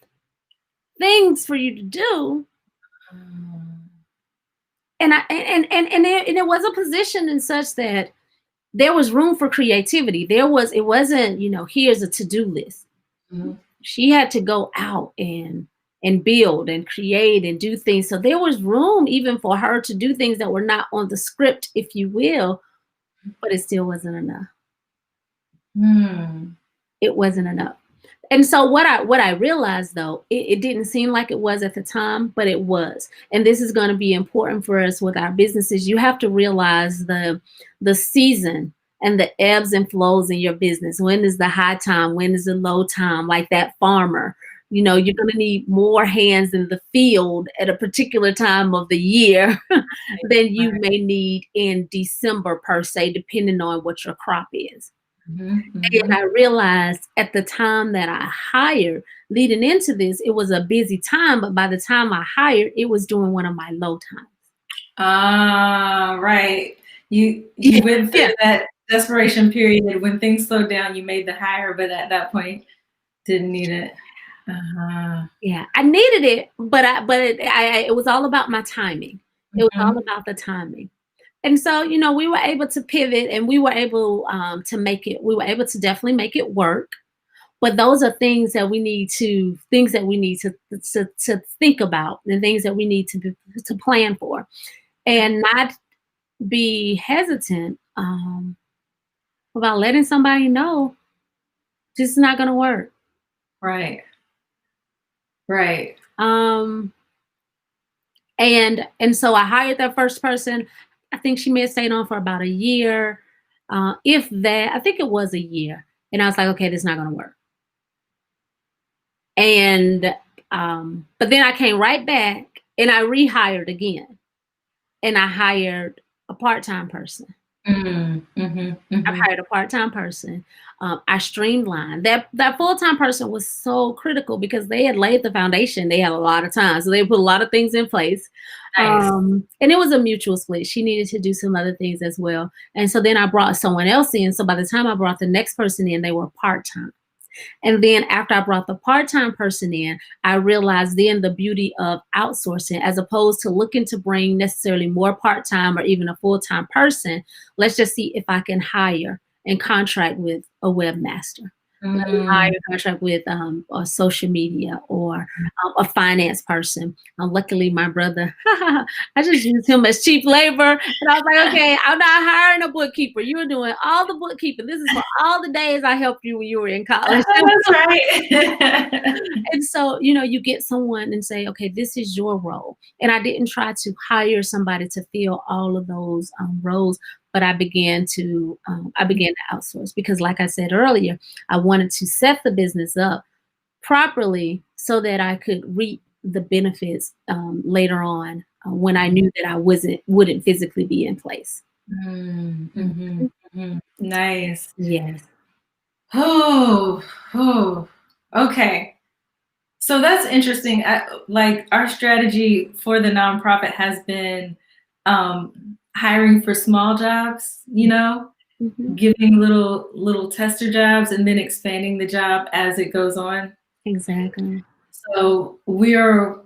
things for you to do. And it was a position in such that there was room for creativity. It wasn't, here's a to-do list. Mm-hmm. She had to go out and build and create and do things. So there was room even for her to do things that were not on the script, if you will, but it still wasn't enough. It wasn't enough. And so what I realized, though, it didn't seem like it was at the time, but it was. And this is going to be important for us with our businesses. You have to realize the season and the ebbs and flows in your business. When is the high time? When is the low time? Like that farmer, you're going to need more hands in the field at a particular time of the year than you may need in December, per se, depending on what your crop is. Mm-hmm. And I realized at the time that I hired, leading into this, it was a busy time, but by the time I hired, it was during one of my low times. Right. You went through that desperation period when things slowed down. You made the hire, but at that point, didn't need it. Yeah, I needed it, but it was all about my timing. It was all about the timing. And so, we were able to pivot, and we were able to make it. We were able to definitely make it work. But those are things that we need to think about, and things that we need to plan for, and not be hesitant about letting somebody know this is not going to work. Right. And so I hired that first person. I think she may have stayed on for about a year. If that, I think it was a year. And I was like, okay, this is not going to work. And, but then I came right back and I rehired again. And I hired a part-time person. I hired a part-time person. I streamlined. That full-time person was so critical because they had laid the foundation. They had a lot of time. So they put a lot of things in place. Nice. And it was a mutual split. She needed to do some other things as well. And so then I brought someone else in. So by the time I brought the next person in, they were part-time. And then after I brought the part-time person in, I realized then the beauty of outsourcing, as opposed to looking to bring necessarily more part-time or even a full-time person. Let's just see if I can hire and contract with a webmaster. hire Mm. a contract with a social media or a finance person. Luckily, my brother, I just used him as cheap labor. And I was like, okay, I'm not hiring a bookkeeper. You're doing all the bookkeeping. This is for all the days I helped you when you were in college. That's right. And so, you get someone and say, okay, this is your role. And I didn't try to hire somebody to fill all of those roles, but I began to outsource because, like I said earlier, I wanted to set the business up properly so that I could reap the benefits later on when I knew that I wouldn't physically be in place. Mm-hmm. Mm-hmm. Nice. Yes. Oh, okay. So that's interesting. Like our strategy for the nonprofit has been hiring for small jobs, Mm-hmm. giving little tester jobs and then expanding the job as it goes on. Exactly. So we're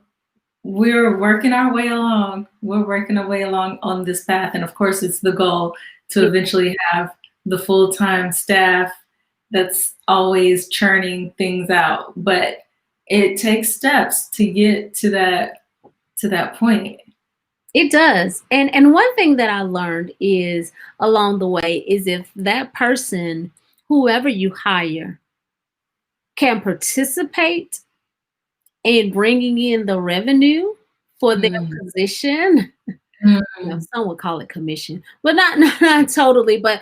working our way along. We're working our way along on this path. And of course, it's the goal to eventually have the full-time staff that's always churning things out. But it takes steps to get to that point. It does. And one thing that I learned is along the way is if that person, whoever you hire, can participate in bringing in the revenue for their position. Some would call it commission, but not totally, but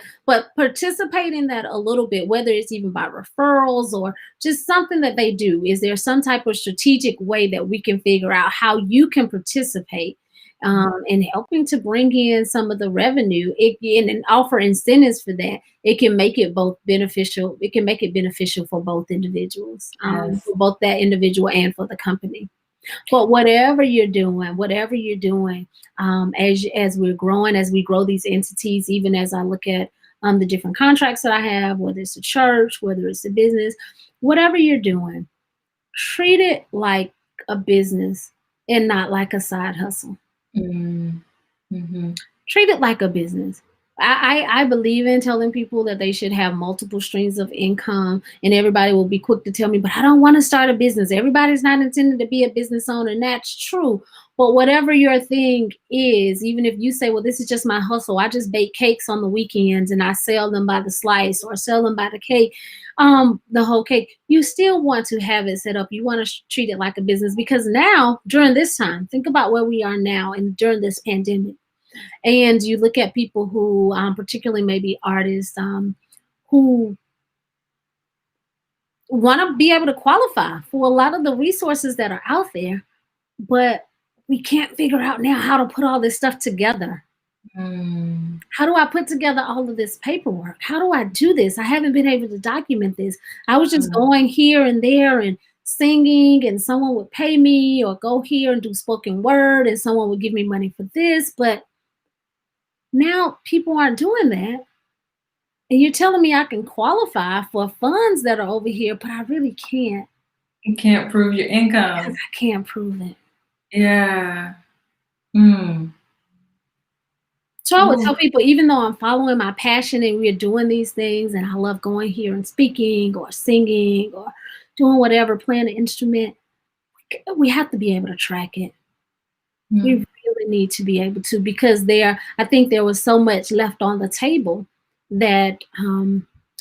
participate in that a little bit, whether it's even by referrals or just something that they do. Is there some type of strategic way that we can figure out how you can participate in helping to bring in some of the revenue and offer incentives for that? It can make it both beneficial. It can make it beneficial for both individuals, Yes. for both that individual and for the company. But whatever you're doing, as we're growing, as we grow these entities, even as I look at the different contracts that I have, whether it's a church, whether it's a business, whatever you're doing, treat it like a business and not like a side hustle. Mm-hmm. Treat it like a business. I believe in telling people that they should have multiple streams of income, and everybody will be quick to tell me, but I don't want to start a business. Everybody's not intended to be a business owner, and that's true. But whatever your thing is, even if you say, well, this is just my hustle, I just bake cakes on the weekends and I sell them by the slice or sell them by the cake, the whole cake, you still want to have it set up. You want to treat it like a business, because now during this time, think about where we are now and during this pandemic. And you look at people who, particularly maybe artists, who want to be able to qualify for a lot of the resources that are out there, but we can't figure out now how to put all this stuff together. How do I put together all of this paperwork? How do I do this? I haven't been able to document this. I was just going here and there and singing, and someone would pay me, or go here and do spoken word and someone would give me money for this. But now people aren't doing that. And you're telling me I can qualify for funds that are over here, but I really can't. You can't prove your income. Because I can't prove it. Yeah. So I would tell people, even though I'm following my passion and we're doing these things, and I love going here and speaking or singing or doing whatever, playing an instrument, we have to be able to track it. We really need to be able to, because I think there was so much left on the table that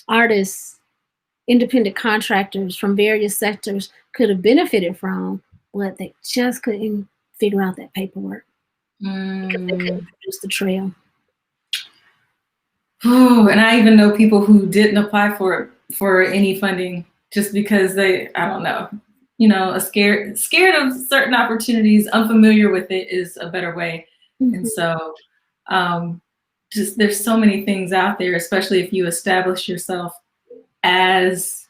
artists, independent contractors from various sectors could have benefited from, but they just couldn't figure out that paperwork because they couldn't produce the trail. Oh, and I even know people who didn't apply for any funding just because they, I don't know, scared of certain opportunities, unfamiliar with it is a better way. And so just there's so many things out there, especially if you establish yourself as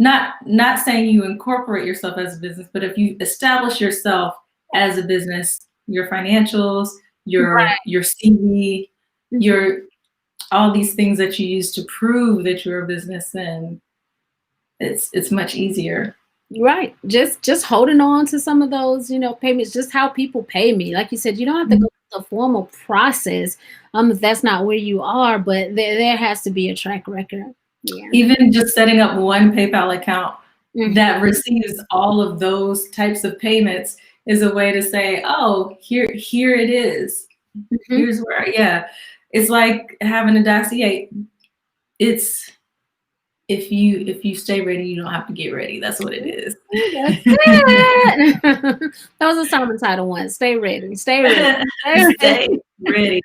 not saying you incorporate yourself as a business, but if you establish yourself as a business, your financials, your CV, your all these things that you use to prove that you're a business, then it's much easier. Right. Just holding on to some of those, payments, just how people pay me. Like you said, you don't have to go through the formal process if that's not where you are, but there has to be a track record. Yeah. Even just setting up one PayPal account that Mm-hmm. receives all of those types of payments is a way to say, oh, here it is. Mm-hmm. Here's where, yeah. It's like having a dossier. It's if you stay ready, you don't have to get ready. That's what it is. That's it. That was a sermon title once. Stay ready. Stay ready. Stay ready.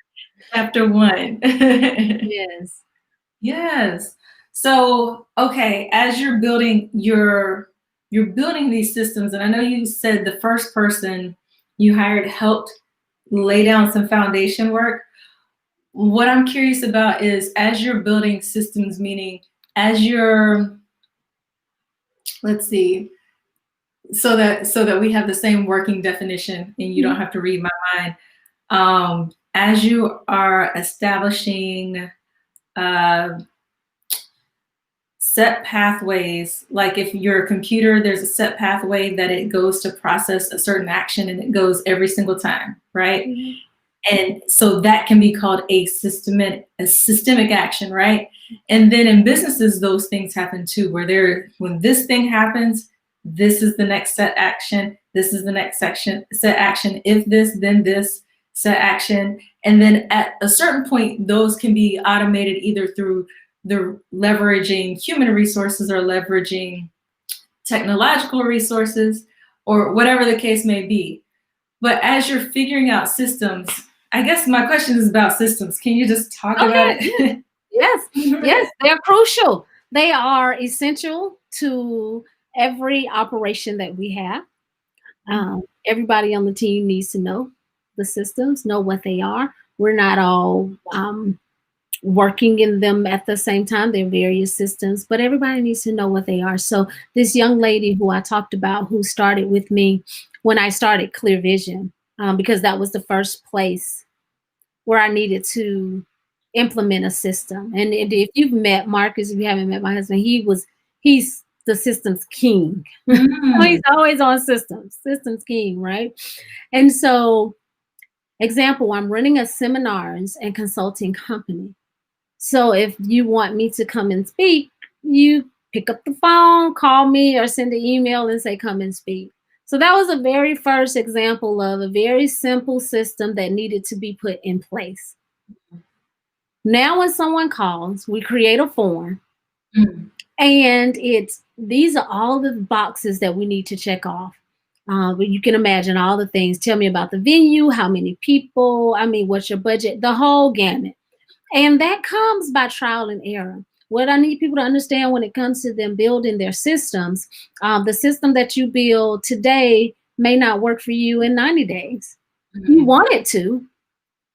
Chapter 1. Yes. Yes. So, okay, as you're building you're building these systems, and I know you said the first person you hired helped lay down some foundation work. What I'm curious about is as you're building systems, meaning as you're, let's see, so that we have the same working definition and you don't have to read my mind. As you are establishing set pathways, like if your computer, there's a set pathway that it goes to process a certain action and it goes every single time, right? Mm-hmm. And so that can be called a systemic action, right? And then in businesses, those things happen too, where when this thing happens, this is the next set action, this is the next set action, if this, then this set action. And then at a certain point, those can be automated either through the leveraging human resources or leveraging technological resources or whatever the case may be. But as you're figuring out systems, I guess my question is about systems. Can you just talk about it? Yes, yes, they're crucial. They are essential to every operation that we have. Everybody on the team needs to know the systems, know what they are. We're not all working in them at the same time. They're various systems, but everybody needs to know what they are. So this young lady who I talked about, who started with me when I started Clear Vision, because that was the first place where I needed to implement a system. And if you've met Marcus, if you haven't met my husband, he's the systems king. He's always on systems king, right? And so, example, I'm running a seminars and consulting company. So if you want me to come and speak, you pick up the phone, call me, or send an email and say, come and speak. So that was a very first example of a very simple system that needed to be put in place. Now, when someone calls, we create a form, and these are all the boxes that we need to check off. But you can imagine all the things. Tell me about the venue, how many people, what's your budget, the whole gamut. And that comes by trial and error. What I need people to understand when it comes to them building their systems, the system that you build today may not work for you in 90 days. You want it to,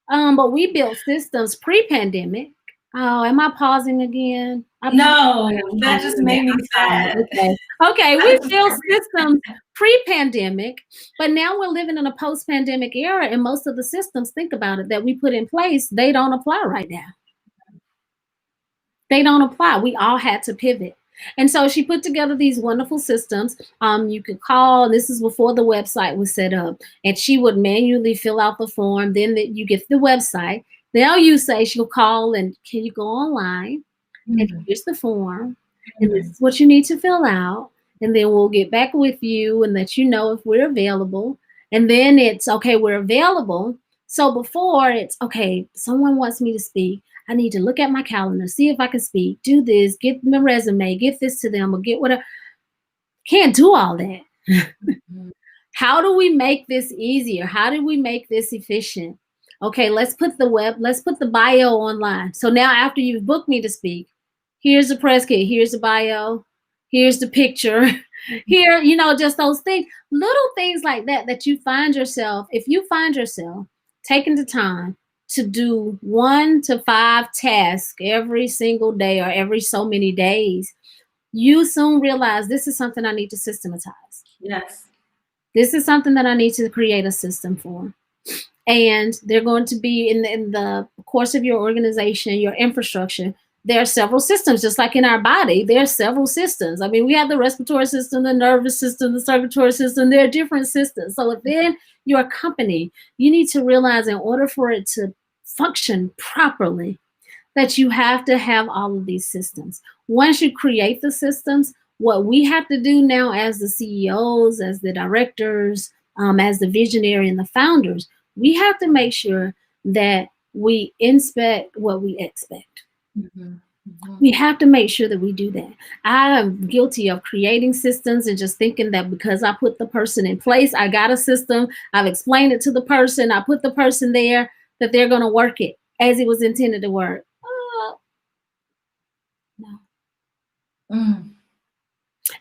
but we built systems pre-pandemic. Oh, am I pausing again? No, that just made me sad. Okay, we built systems pre-pandemic, but now we're living in a post-pandemic era, and most of the systems, think about it, that we put in place, they don't apply right now. They don't apply. We all had to pivot. And so she put together these wonderful systems. You could call, this is before the website was set up, and she would manually fill out the form. Then you get the website. Now you say she'll call and, can you go online? And here's the form. And this is what you need to fill out. And then we'll get back with you and let you know if we're available. And then it's, okay, we're available. So before it's, okay, someone wants me to speak. I need to look at my calendar, see if I can speak, do this, get my resume, get this to them, or get whatever. Can't do all that. How do we make this easier? How do we make this efficient? Okay, let's put the bio online. So now after you've booked me to speak, here's the press kit, here's the bio, here's the picture, here, just those things, little things like that you find yourself, if you find yourself taking the time to do 1 to 5 tasks every single day or every so many days, you soon realize this is something I need to systematize. Yes. This is something that I need to create a system for. And they're going to be in the course of your organization, your infrastructure. There are several systems, just like in our body, there are several systems. We have the respiratory system, the nervous system, the circulatory system. There are different systems. So within your company, you need to realize in order for it to function properly, that you have to have all of these systems. once you create the systems, what we have to do now as the CEOs, as the directors, as the visionary and the founders, we have to make sure that we inspect what we expect. Mm-hmm. Mm-hmm. We have to make sure that we do that. I am guilty of creating systems and just thinking that because I put the person in place, I got a system, I've explained it to the person, I put the person there, that they're going to work it as it was intended to work. No. Mm.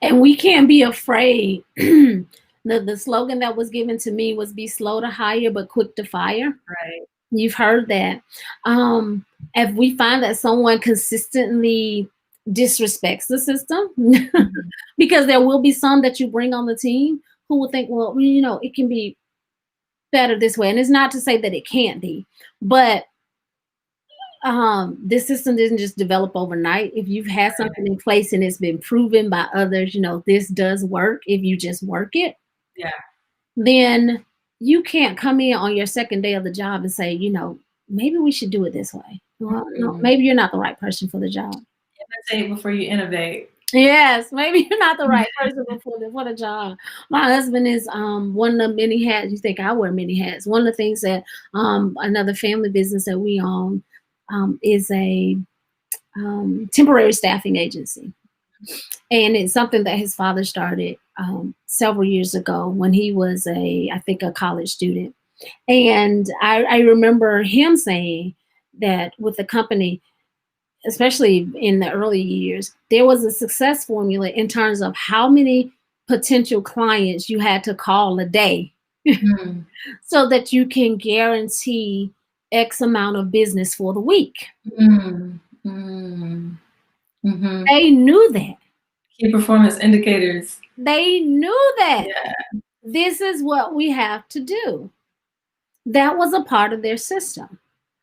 And we can't be afraid. The slogan that was given to me was be slow to hire, but quick to fire. Right. You've heard that. If we find that someone consistently disrespects the system, because there will be some that you bring on the team who will think, well, you know, it can be better this way. And it's not to say that it can't be, but this system didn't just develop overnight. If you've had something in place and it's been proven by others, you know, this does work if you just work it. Yeah. Then you can't come in on your second day of the job and say, you know, maybe we should do it this way. Well, no, maybe you're not the right person for the job. Imitate before you innovate. Yes, maybe you're not the right person for the job. My husband is one of the many hats. You think I wear many hats. One of the things that another family business that we own is a temporary staffing agency. And it's something that his father started several years ago when he was I think a college student. And I remember him saying that with the company, especially in the early years, there was a success formula in terms of how many potential clients you had to call a day so that you can guarantee X amount of business for the week. They knew that. Key performance indicators. They knew that. Yeah. This is what we have to do. That was a part of their system.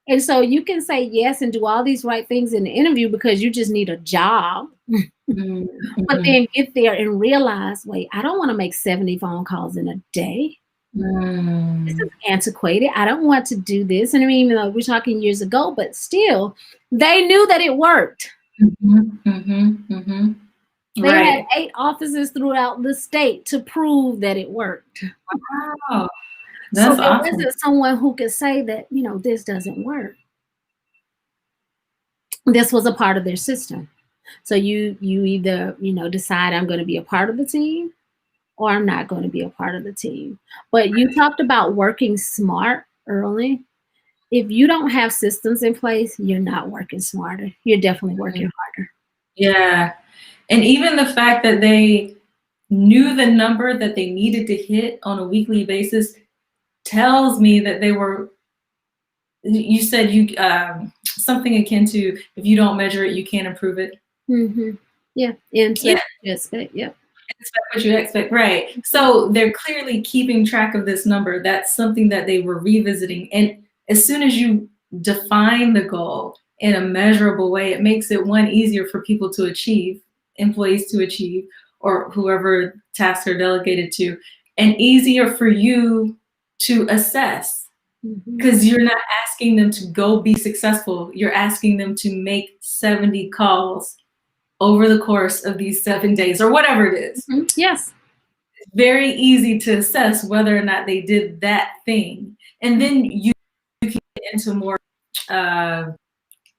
And so you can say yes and do all these right things in the interview because you just need a job. But then get there and realize, wait, I don't want to make 70 phone calls in a day. This is antiquated. I don't want to do this. And I mean, we're talking years ago, but still, they knew that it worked. They had 8 offices throughout the state to prove that it worked. Wow. That's so there awesome. wasn't someone who could say that, you know, this doesn't work. This was a part of their system. So you either, you know, decide I'm going to be a part of the team or I'm not going to be a part of the team. But you talked about working smart early. If you don't have systems in place, you're not working smarter. You're definitely working harder. Yeah. And even the fact that they knew the number that they needed to hit on a weekly basis tells me that they were, you said you something akin to, if you don't measure it, you can't improve it. Yeah. Expect what you expect, right? So they're clearly keeping track of this number. That's something that they were revisiting. And as soon as you define the goal in a measurable way, it makes it easier for people to achieve, employees to achieve, or whoever tasks are delegated to, and easier for you to assess, because you're not asking them to go be successful. You're asking them to make 70 calls over the course of these 7 days or whatever it is. Yes. It's very easy to assess whether or not they did that thing. And then you can get into more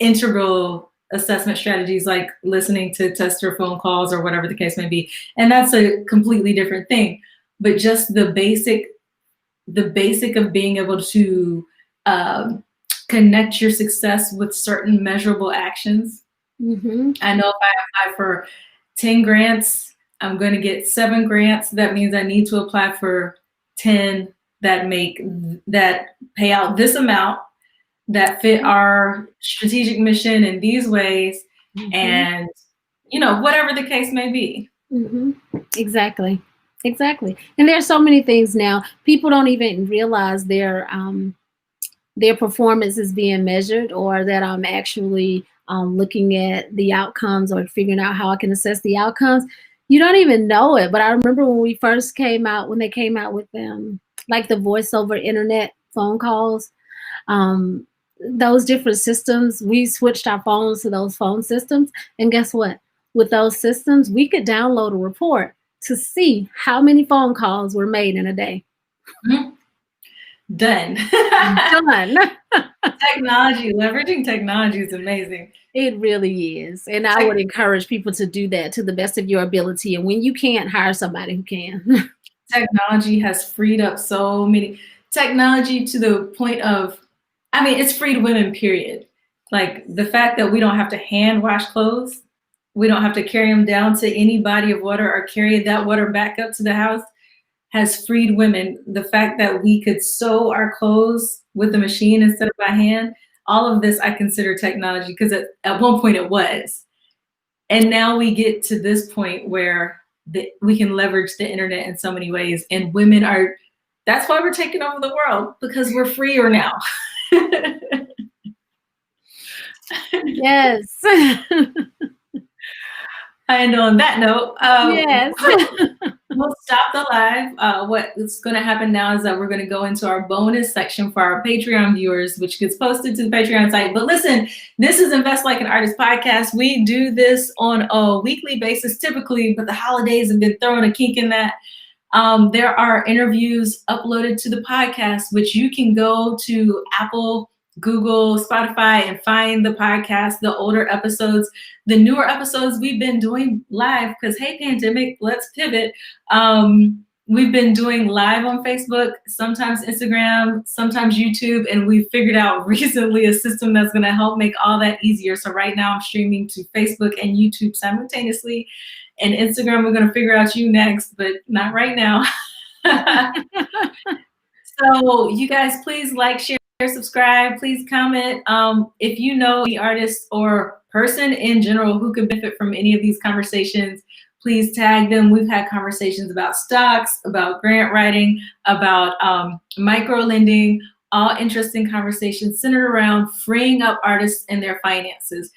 integral assessment strategies like listening to tester phone calls or whatever the case may be. And that's a completely different thing. But just the basic of being able to connect your success with certain measurable actions. I know if I apply for 10 grants, I'm going to get 7 grants. That means I need to apply for 10 that pay out this amount, that fit our strategic mission in these ways, and whatever the case may be. Exactly. And there's so many things now. People don't even realize their performance is being measured, or that I'm actually looking at the outcomes or figuring out how I can assess the outcomes. You don't even know it. But I remember when we first came out, when they came out with them, like the voice over internet phone calls, those different systems, we switched our phones to those phone systems. And guess what? with those systems, we could download a report to see how many phone calls were made in a day. Done. Done. Leveraging technology is amazing. It really is. And I would encourage people to do that to the best of your ability. And when you can't, hire somebody who can. Technology has freed up so many. Technology to the point of, I mean, it's freed women, period. Like the fact that we don't have to hand wash clothes. We don't have to carry them down to any body of water or carry that water back up to the house has freed women. The fact that we could sew our clothes with a machine instead of by hand, all of this I consider technology, because at one point it was. And now we get to this point where we can leverage the internet in so many ways. And women are, that's why we're taking over the world, because we're freer now. Yes. And on that note, yes. we'll stop the live. What's going to happen now is that we're going to go into our bonus section for our Patreon viewers, which gets posted to the Patreon site. But listen, this is Invest Like an Artist podcast. We do this on a weekly basis typically, but the holidays have been throwing a kink in that. There are interviews uploaded to the podcast, which you can go to Apple, Google, Spotify, and find the podcast, the older episodes. The newer episodes we've been doing live because, hey, pandemic, let's pivot. We've been doing live on Facebook, sometimes Instagram, sometimes YouTube, and we figured out recently a system that's going to help make all that easier. So right now I'm streaming to Facebook and YouTube simultaneously. And Instagram, we're going to figure out you next, but not right now. So you guys, please like, share, subscribe, please comment. If you know the artist or person in general who could benefit from any of these conversations, please tag them. We've had conversations about stocks, about grant writing, about micro lending, all interesting conversations centered around freeing up artists and their finances.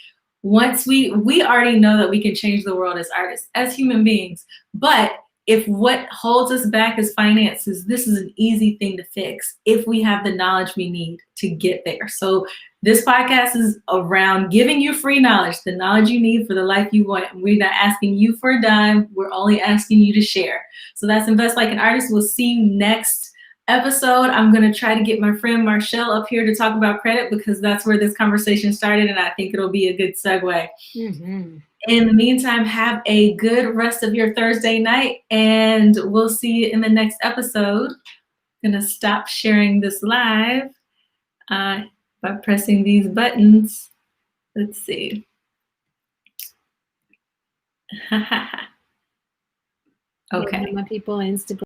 Once we already know that we can change the world as artists, as human beings, but if what holds us back is finances, this is an easy thing to fix if we have the knowledge we need to get there. So this podcast is around giving you free knowledge, the knowledge you need for the life you want. We're not asking you for a dime. We're only asking you to share. So that's Invest Like an Artist. We'll see you next episode. I'm going to try to get my friend Marshall up here to talk about credit because that's where this conversation started, and I think it'll be a good segue. Mm-hmm. In the meantime, have a good rest of your Thursday night, and we'll see you in the next episode. I'm going to stop sharing this live by pressing these buttons. Let's see. Okay. My people on Instagram.